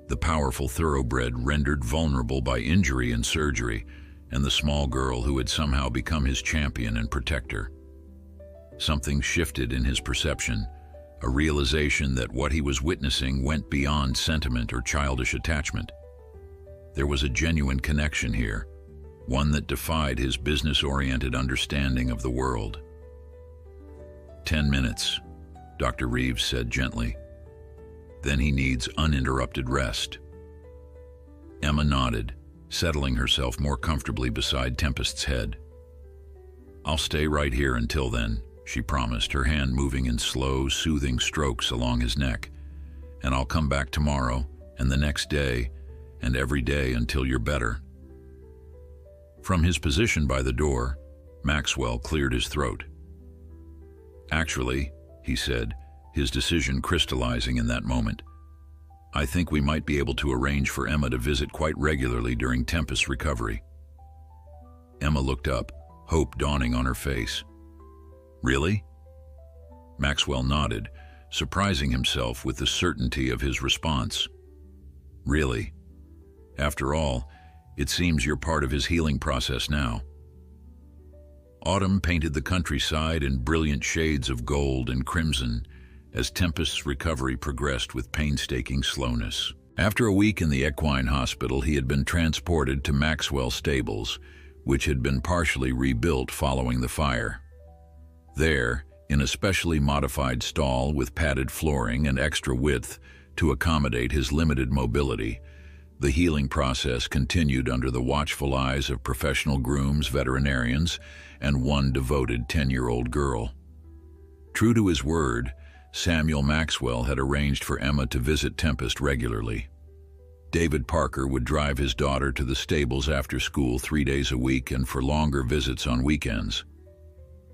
The powerful thoroughbred rendered vulnerable by injury and surgery, and the small girl who had somehow become his champion and protector. Something shifted in his perception, a realization that what he was witnessing went beyond sentiment or childish attachment. There was a genuine connection here, one that defied his business-oriented understanding of the world. 10 minutes, Dr. Reeves said gently. Then he needs uninterrupted rest. Emma nodded, settling herself more comfortably beside Tempest's head. "I'll stay right here until then," she promised, her hand moving in slow, soothing strokes along his neck. "And I'll come back tomorrow, and the next day, and every day until you're better." From his position by the door, Maxwell cleared his throat. "Actually," he said, his decision crystallizing in that moment, "I think we might be able to arrange for Emma to visit quite regularly during Tempest's recovery." Emma looked up, hope dawning on her face. "Really?" Maxwell nodded, surprising himself with the certainty of his response. "Really. After all, it seems you're part of his healing process now." Autumn painted the countryside in brilliant shades of gold and crimson as Tempest's recovery progressed with painstaking slowness. After a week in the equine hospital, he had been transported to Maxwell Stables, which had been partially rebuilt following the fire. There, in a specially modified stall with padded flooring and extra width to accommodate his limited mobility, the healing process continued under the watchful eyes of professional grooms, veterinarians, and one devoted 10-year-old girl. True to his word, Samuel Maxwell had arranged for Emma to visit Tempest regularly. David Parker would drive his daughter to the stables after school 3 days a week and for longer visits on weekends.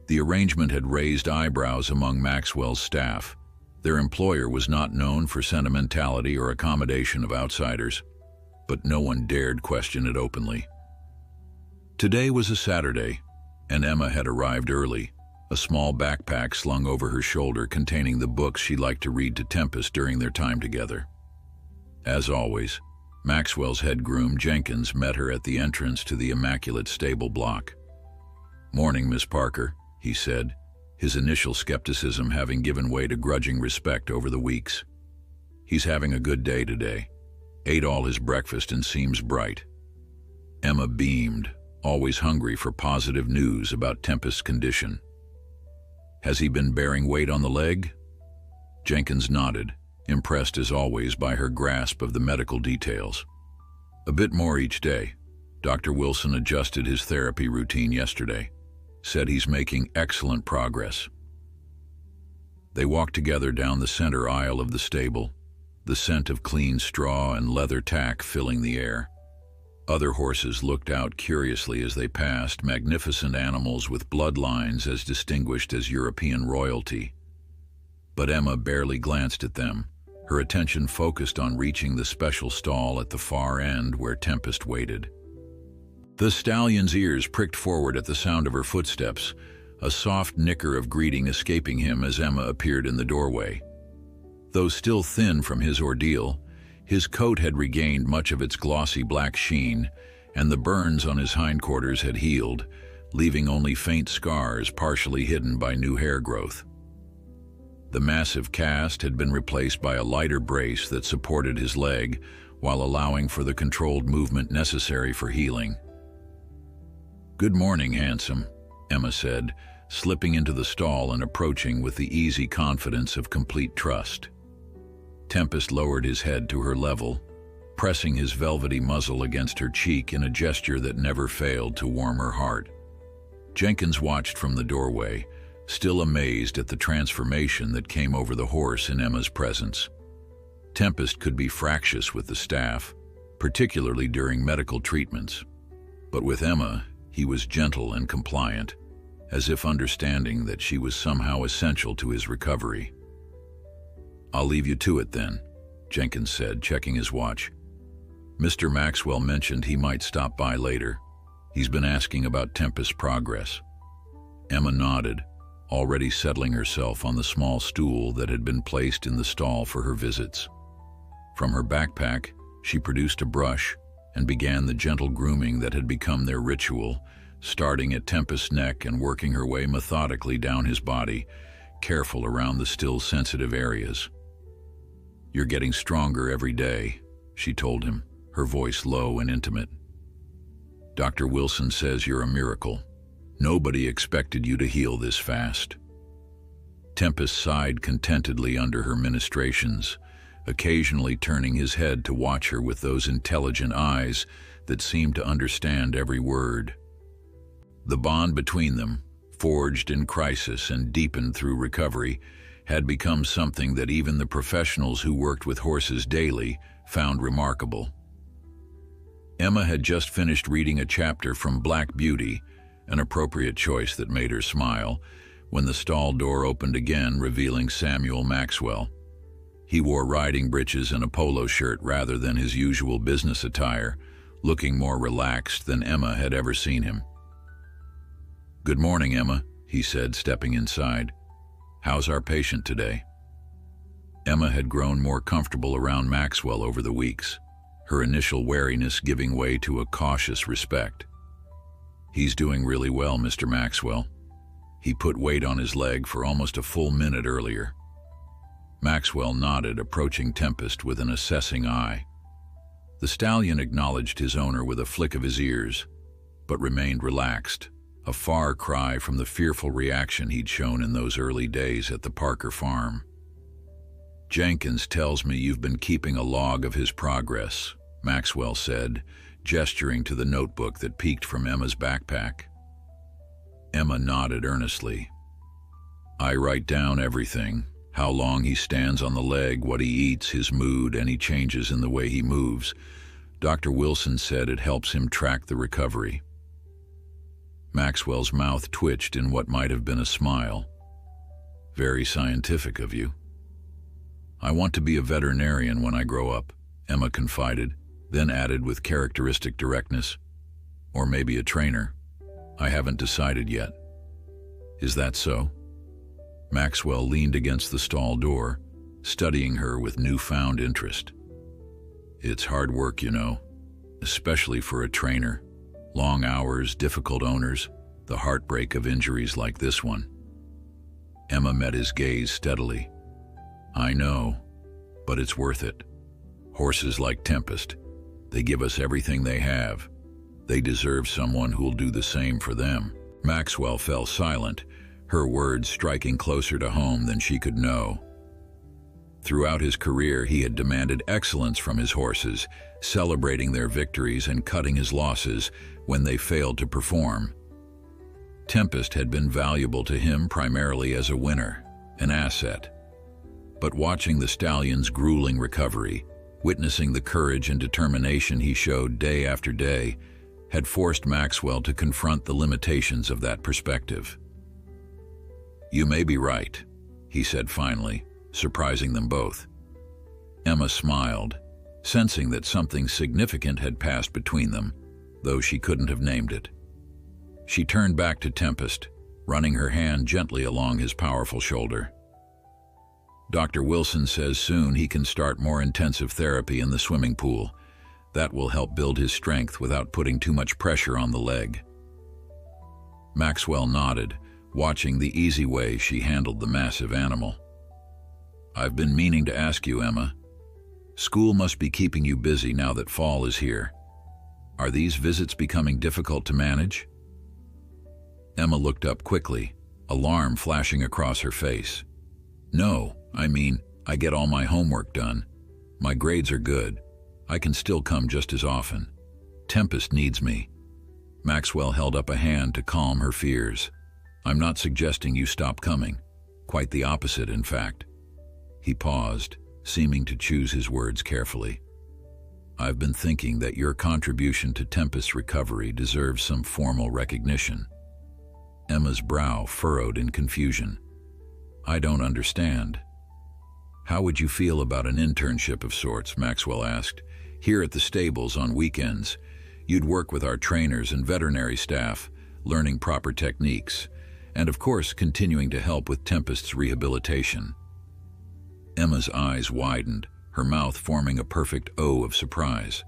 The arrangement had raised eyebrows among Maxwell's staff. Their employer was not known for sentimentality or accommodation of outsiders, but no one dared question it openly. Today was a Saturday, and Emma had arrived early, a small backpack slung over her shoulder containing the books she liked to read to Tempest during their time together. As always, Maxwell's head groom, Jenkins, met her at the entrance to the immaculate stable block. "Morning, Miss Parker," he said, his initial skepticism having given way to grudging respect over the weeks. "He's having a good day today. Ate all his breakfast and seems bright." Emma beamed, always hungry for positive news about Tempest's condition. "Has he been bearing weight on the leg?" Jenkins nodded, impressed as always by her grasp of the medical details. A bit more each day. Dr. Wilson adjusted his therapy routine yesterday. Said he's making excellent progress. They walked together down the center aisle of the stable, the scent of clean straw and leather tack filling the air. Other horses looked out curiously as they passed, magnificent animals with bloodlines as distinguished as European royalty. But Emma barely glanced at them, her attention focused on reaching the special stall at the far end where Tempest waited. The stallion's ears pricked forward at the sound of her footsteps, a soft nicker of greeting escaping him as Emma appeared in the doorway. Though still thin from his ordeal, his coat had regained much of its glossy black sheen, and the burns on his hindquarters had healed, leaving only faint scars partially hidden by new hair growth. The massive cast had been replaced by a lighter brace that supported his leg, while allowing for the controlled movement necessary for healing. "Good morning, handsome," Emma said, slipping into the stall and approaching with the easy confidence of complete trust. Tempest lowered his head to her level, pressing his velvety muzzle against her cheek in a gesture that never failed to warm her heart. Jenkins watched from the doorway, still amazed at the transformation that came over the horse in Emma's presence. Tempest could be fractious with the staff, particularly during medical treatments, but with Emma, he was gentle and compliant, as if understanding that she was somehow essential to his recovery. "I'll leave you to it then," Jenkins said, checking his watch. "Mr. Maxwell mentioned he might stop by later. He's been asking about Tempest's progress." Emma nodded, already settling herself on the small stool that had been placed in the stall for her visits. From her backpack, she produced a brush and began the gentle grooming that had become their ritual, starting at Tempest's neck and working her way methodically down his body, careful around the still sensitive areas. "You're getting stronger every day," she told him, her voice low and intimate. "Dr. Wilson says you're a miracle. Nobody expected you to heal this fast." Tempest sighed contentedly under her ministrations, occasionally turning his head to watch her with those intelligent eyes that seemed to understand every word. The bond between them, forged in crisis and deepened through recovery, had become something that even the professionals who worked with horses daily found remarkable. Emma had just finished reading a chapter from Black Beauty, an appropriate choice that made her smile, when the stall door opened again, revealing Samuel Maxwell. He wore riding breeches and a polo shirt rather than his usual business attire, looking more relaxed than Emma had ever seen him. "Good morning, Emma," he said, stepping inside. "How's our patient today?" Emma had grown more comfortable around Maxwell over the weeks, her initial wariness giving way to a cautious respect. "He's doing really well, Mr. Maxwell. He put weight on his leg for almost a full minute earlier." Maxwell nodded, approaching Tempest with an assessing eye. The stallion acknowledged his owner with a flick of his ears, but remained relaxed, a far cry from the fearful reaction he'd shown in those early days at the Parker farm. "Jenkins tells me you've been keeping a log of his progress," Maxwell said, gesturing to the notebook that peeked from Emma's backpack. Emma nodded earnestly. "I write down everything. How long he stands on the leg, what he eats, his mood, any changes in the way he moves. Dr. Wilson said it helps him track the recovery." Maxwell's mouth twitched in what might have been a smile. "Very scientific of you." "I want to be a veterinarian when I grow up," Emma confided, then added with characteristic directness, "Or maybe a trainer. I haven't decided yet." "Is that so?" Maxwell leaned against the stall door, studying her with newfound interest. "It's hard work, you know, especially for a trainer. Long hours, difficult owners, the heartbreak of injuries like this one." Emma met his gaze steadily. "I know, but it's worth it. Horses like Tempest, they give us everything they have. They deserve someone who'll do the same for them." Maxwell fell silent, her words striking closer to home than she could know. Throughout his career, he had demanded excellence from his horses, celebrating their victories and cutting his losses when they failed to perform. Tempest had been valuable to him primarily as a winner, an asset. But watching the stallion's grueling recovery, witnessing the courage and determination he showed day after day, had forced Maxwell to confront the limitations of that perspective. "You may be right," he said finally, surprising them both. Emma smiled, sensing that something significant had passed between them, though she couldn't have named it. She turned back to Tempest, running her hand gently along his powerful shoulder. "Dr. Wilson says soon he can start more intensive therapy in the swimming pool. That will help build his strength without putting too much pressure on the leg." Maxwell nodded, watching the easy way she handled the massive animal. "I've been meaning to ask you, Emma. School must be keeping you busy now that fall is here. Are these visits becoming difficult to manage?" Emma looked up quickly, alarm flashing across her face. "No, I get all my homework done. My grades are good. I can still come just as often. Tempest needs me." Maxwell held up a hand to calm her fears. "I'm not suggesting you stop coming. Quite the opposite, in fact." He paused, seeming to choose his words carefully. "I've been thinking that your contribution to Tempest's recovery deserves some formal recognition." Emma's brow furrowed in confusion. "I don't understand." "How would you feel about an internship of sorts?" Maxwell asked. "Here at the stables on weekends. You'd work with our trainers and veterinary staff, learning proper techniques, and of course continuing to help with Tempest's rehabilitation." Emma's eyes widened, her mouth forming a perfect O of surprise.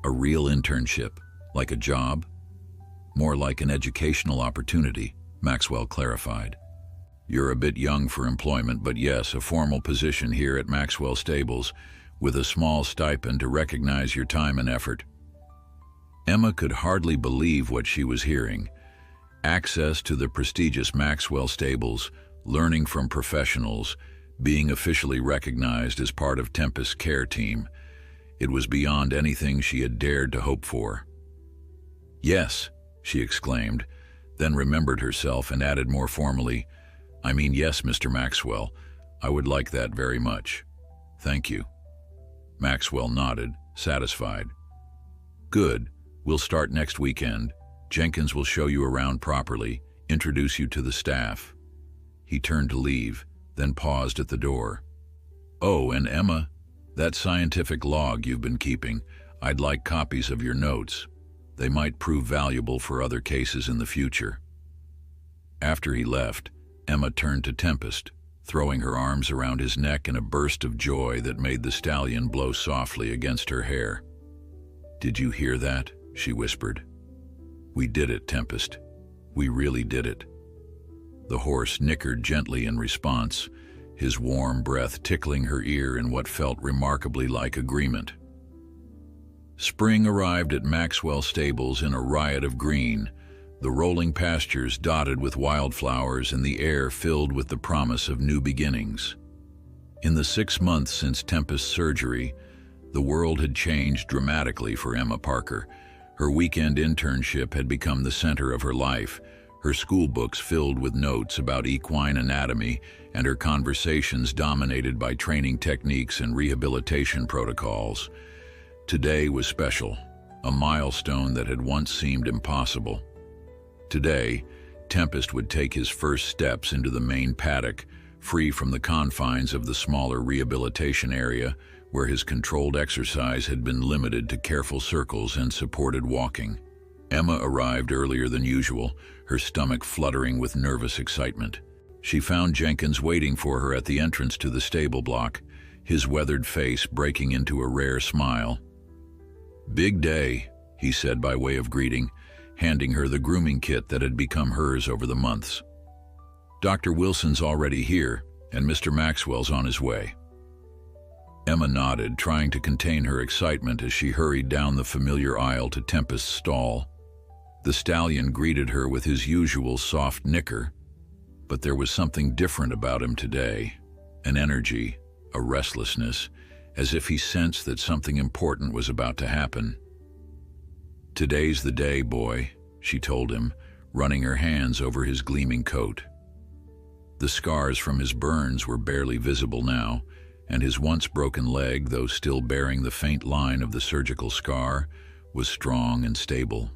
"A real internship, like a job?" "More like an educational opportunity," Maxwell clarified. "You're a bit young for employment, but yes, a formal position here at Maxwell Stables, with a small stipend to recognize your time and effort." Emma could hardly believe what she was hearing. Access to the prestigious Maxwell Stables, learning from professionals, being officially recognized as part of Tempest's care team. It was beyond anything she had dared to hope for. "Yes," she exclaimed, then remembered herself and added more formally, "Yes, Mr. Maxwell, I would like that very much. Thank you." Maxwell nodded, satisfied. "Good. We'll start next weekend. Jenkins will show you around properly, introduce you to the staff." He turned to leave, then paused at the door. "Oh, and Emma, that scientific log you've been keeping, I'd like copies of your notes. They might prove valuable for other cases in the future." After he left, Emma turned to Tempest, throwing her arms around his neck in a burst of joy that made the stallion blow softly against her hair. "Did you hear that?" she whispered. "We did it, Tempest. We really did it." The horse nickered gently in response, his warm breath tickling her ear in what felt remarkably like agreement. Spring arrived at Maxwell Stables in a riot of green, the rolling pastures dotted with wildflowers and the air filled with the promise of new beginnings. In the 6 months since Tempest's surgery, the world had changed dramatically for Emma Parker. Her weekend internship had become the center of her life, her school books filled with notes about equine anatomy and her conversations dominated by training techniques and rehabilitation protocols. Today was special, a milestone that had once seemed impossible. Today, Tempest would take his first steps into the main paddock, free from the confines of the smaller rehabilitation area where his controlled exercise had been limited to careful circles and supported walking. Emma arrived earlier than usual, her stomach fluttering with nervous excitement. She found Jenkins waiting for her at the entrance to the stable block, his weathered face breaking into a rare smile. "Big day," he said by way of greeting, handing her the grooming kit that had become hers over the months. "Dr. Wilson's already here, and Mr. Maxwell's on his way." Emma nodded, trying to contain her excitement as she hurried down the familiar aisle to Tempest's stall. The stallion greeted her with his usual soft nicker, but there was something different about him today, an energy, a restlessness, as if he sensed that something important was about to happen. "Today's the day, boy," she told him, running her hands over his gleaming coat. The scars from his burns were barely visible now, and his once broken leg, though still bearing the faint line of the surgical scar, was strong and stable.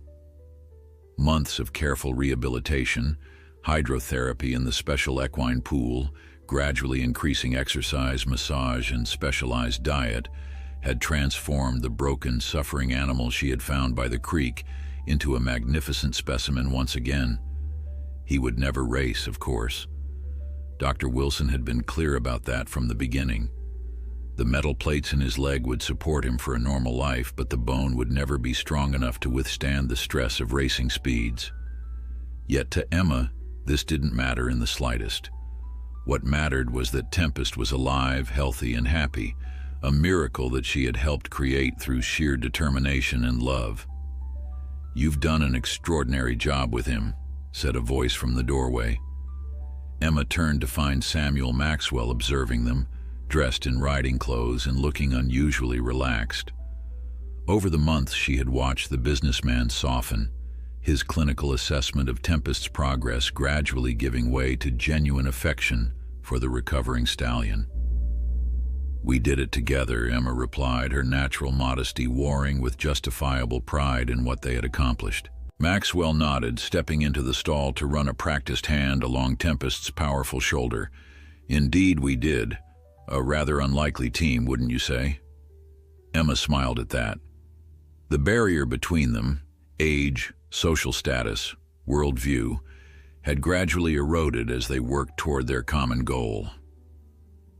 Months of careful rehabilitation, hydrotherapy in the special equine pool, gradually increasing exercise, massage, and specialized diet had transformed the broken, suffering animal she had found by the creek into a magnificent specimen once again. He would never race, of course. Dr. Wilson had been clear about that from the beginning. The metal plates in his leg would support him for a normal life, but the bone would never be strong enough to withstand the stress of racing speeds. Yet to Emma, this didn't matter in the slightest. What mattered was that Tempest was alive, healthy, and happy, a miracle that she had helped create through sheer determination and love. "You've done an extraordinary job with him," said a voice from the doorway. Emma turned to find Samuel Maxwell observing them, dressed in riding clothes and looking unusually relaxed. Over the months she had watched the businessman soften, his clinical assessment of Tempest's progress gradually giving way to genuine affection for the recovering stallion. "We did it together," Emma replied, her natural modesty warring with justifiable pride in what they had accomplished. Maxwell nodded, stepping into the stall to run a practiced hand along Tempest's powerful shoulder. "Indeed we did. A rather unlikely team, wouldn't you say?" Emma smiled at that. The barrier between them, age, social status, worldview, had gradually eroded as they worked toward their common goal.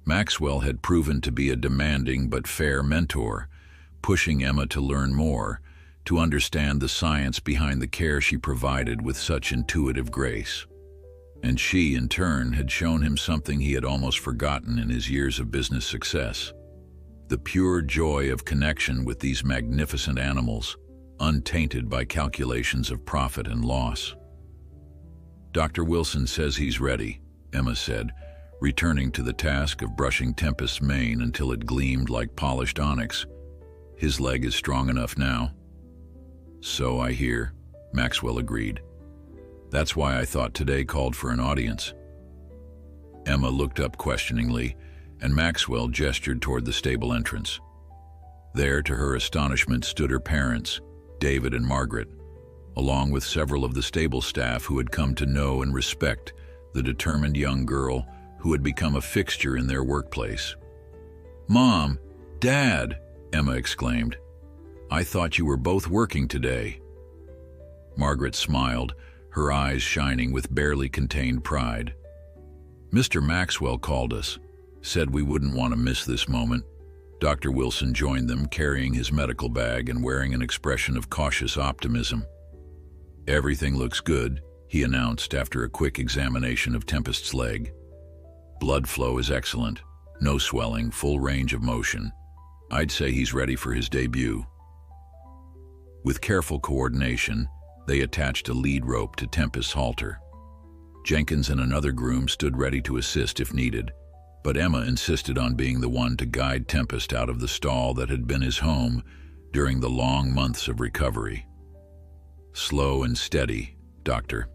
Maxwell had proven to be a demanding but fair mentor, pushing Emma to learn more, to understand the science behind the care she provided with such intuitive grace. And she, in turn, had shown him something he had almost forgotten in his years of business success: the pure joy of connection with these magnificent animals, untainted by calculations of profit and loss. "Dr. Wilson says he's ready," Emma said, returning to the task of brushing Tempest's mane until it gleamed like polished onyx. "His leg is strong enough now." "So I hear," Maxwell agreed. "That's why I thought today called for an audience." Emma looked up questioningly, and Maxwell gestured toward the stable entrance. There, to her astonishment, stood her parents, David and Margaret, along with several of the stable staff who had come to know and respect the determined young girl who had become a fixture in their workplace. "Mom, Dad," Emma exclaimed. "I thought you were both working today." Margaret smiled, her eyes shining with barely contained pride. "Mr. Maxwell called us, said we wouldn't want to miss this moment." Dr. Wilson joined them, carrying his medical bag and wearing an expression of cautious optimism. "Everything looks good," he announced after a quick examination of Tempest's leg. "Blood flow is excellent, no swelling, full range of motion. I'd say he's ready for his debut." With careful coordination, they attached a lead rope to Tempest's halter. Jenkins and another groom stood ready to assist if needed, but Emma insisted on being the one to guide Tempest out of the stall that had been his home during the long months of recovery. "Slow and steady, Doctor,"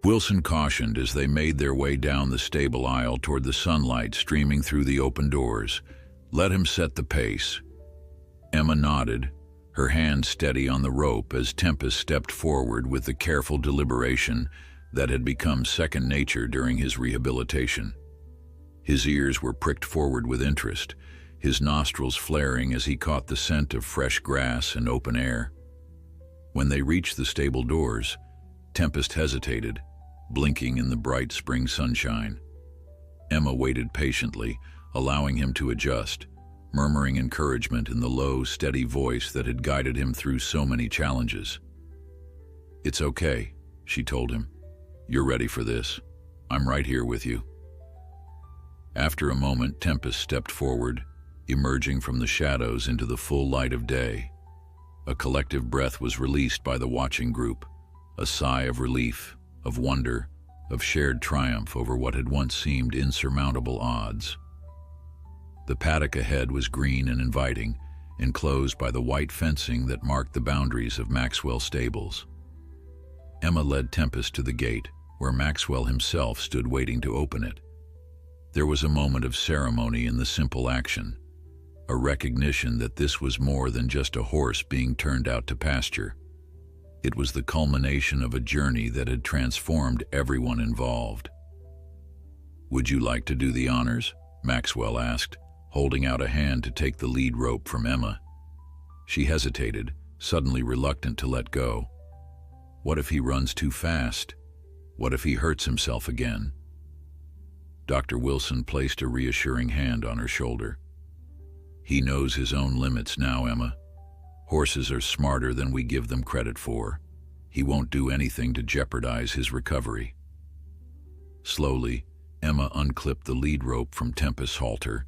Wilson cautioned as they made their way down the stable aisle toward the sunlight streaming through the open doors. "Let him set the pace." Emma nodded, her hand steady on the rope as Tempest stepped forward with the careful deliberation that had become second nature during his rehabilitation. His ears were pricked forward with interest, his nostrils flaring as he caught the scent of fresh grass and open air. When they reached the stable doors, Tempest hesitated, blinking in the bright spring sunshine. Emma waited patiently, allowing him to adjust, murmuring encouragement in the low, steady voice that had guided him through so many challenges. "It's okay," she told him. "You're ready for this. I'm right here with you." After a moment, Tempest stepped forward, emerging from the shadows into the full light of day. A collective breath was released by the watching group, a sigh of relief, of wonder, of shared triumph over what had once seemed insurmountable odds. The paddock ahead was green and inviting, enclosed by the white fencing that marked the boundaries of Maxwell Stables. Emma led Tempest to the gate, where Maxwell himself stood waiting to open it. There was a moment of ceremony in the simple action, a recognition that this was more than just a horse being turned out to pasture. It was the culmination of a journey that had transformed everyone involved. "Would you like to do the honors?" Maxwell asked, holding out a hand to take the lead rope from Emma. She hesitated, suddenly reluctant to let go. What if he runs too fast? What if he hurts himself again? Dr. Wilson placed a reassuring hand on her shoulder. "He knows his own limits now, Emma. Horses are smarter than we give them credit for. He won't do anything to jeopardize his recovery." Slowly, Emma unclipped the lead rope from Tempest's halter.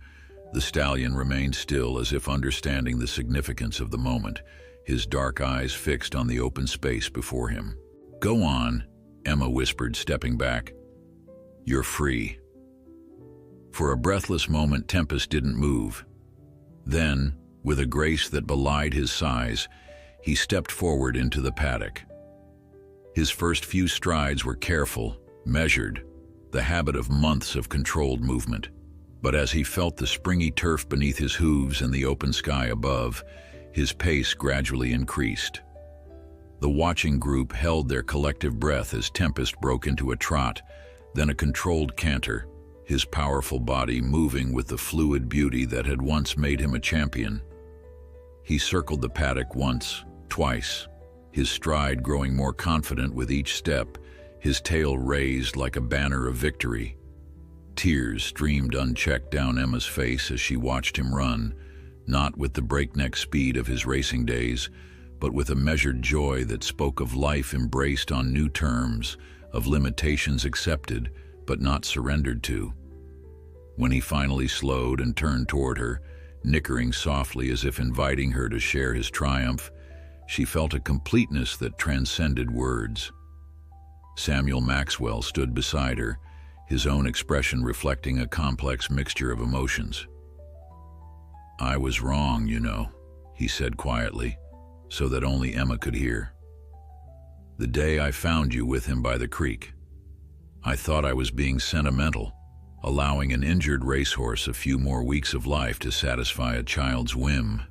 The stallion remained still, as if understanding the significance of the moment, his dark eyes fixed on the open space before him. "Go on," Emma whispered, stepping back. "You're free." For a breathless moment, Tempest didn't move. Then, with a grace that belied his size, he stepped forward into the paddock. His first few strides were careful, measured, the habit of months of controlled movement. But as he felt the springy turf beneath his hooves and the open sky above, his pace gradually increased. The watching group held their collective breath as Tempest broke into a trot, then a controlled canter, his powerful body moving with the fluid beauty that had once made him a champion. He circled the paddock once, twice, his stride growing more confident with each step, his tail raised like a banner of victory. Tears streamed unchecked down Emma's face as she watched him run, not with the breakneck speed of his racing days, but with a measured joy that spoke of life embraced on new terms, of limitations accepted but not surrendered to. When he finally slowed and turned toward her, nickering softly as if inviting her to share his triumph, she felt a completeness that transcended words. Samuel Maxwell stood beside her, his own expression reflecting a complex mixture of emotions. "I was wrong, you know," he said quietly, so that only Emma could hear. "The day I found you with him by the creek, I thought I was being sentimental, allowing an injured racehorse a few more weeks of life to satisfy a child's whim."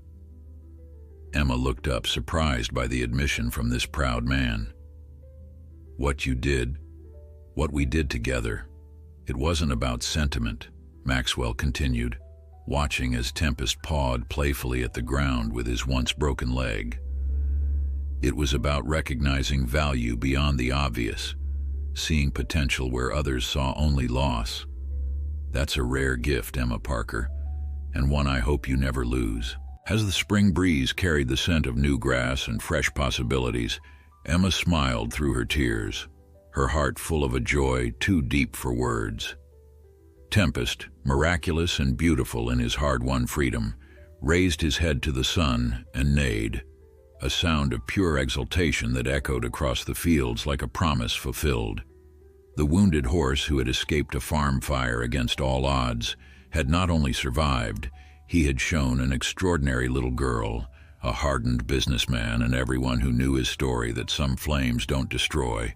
Emma looked up, surprised by the admission from this proud man. "What you did, what we did together, it wasn't about sentiment," Maxwell continued, watching as Tempest pawed playfully at the ground with his once broken leg. "It was about recognizing value beyond the obvious, seeing potential where others saw only loss. That's a rare gift, Emma Parker, and one I hope you never lose." As the spring breeze carried the scent of new grass and fresh possibilities, Emma smiled through her tears, her heart full of a joy too deep for words. Tempest, miraculous and beautiful in his hard-won freedom, raised his head to the sun and neighed, a sound of pure exultation that echoed across the fields like a promise fulfilled. The wounded horse who had escaped a farm fire against all odds had not only survived, he had shown an extraordinary little girl, a hardened businessman, and everyone who knew his story that some flames don't destroy.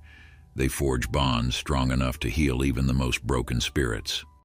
They forge bonds strong enough to heal even the most broken spirits.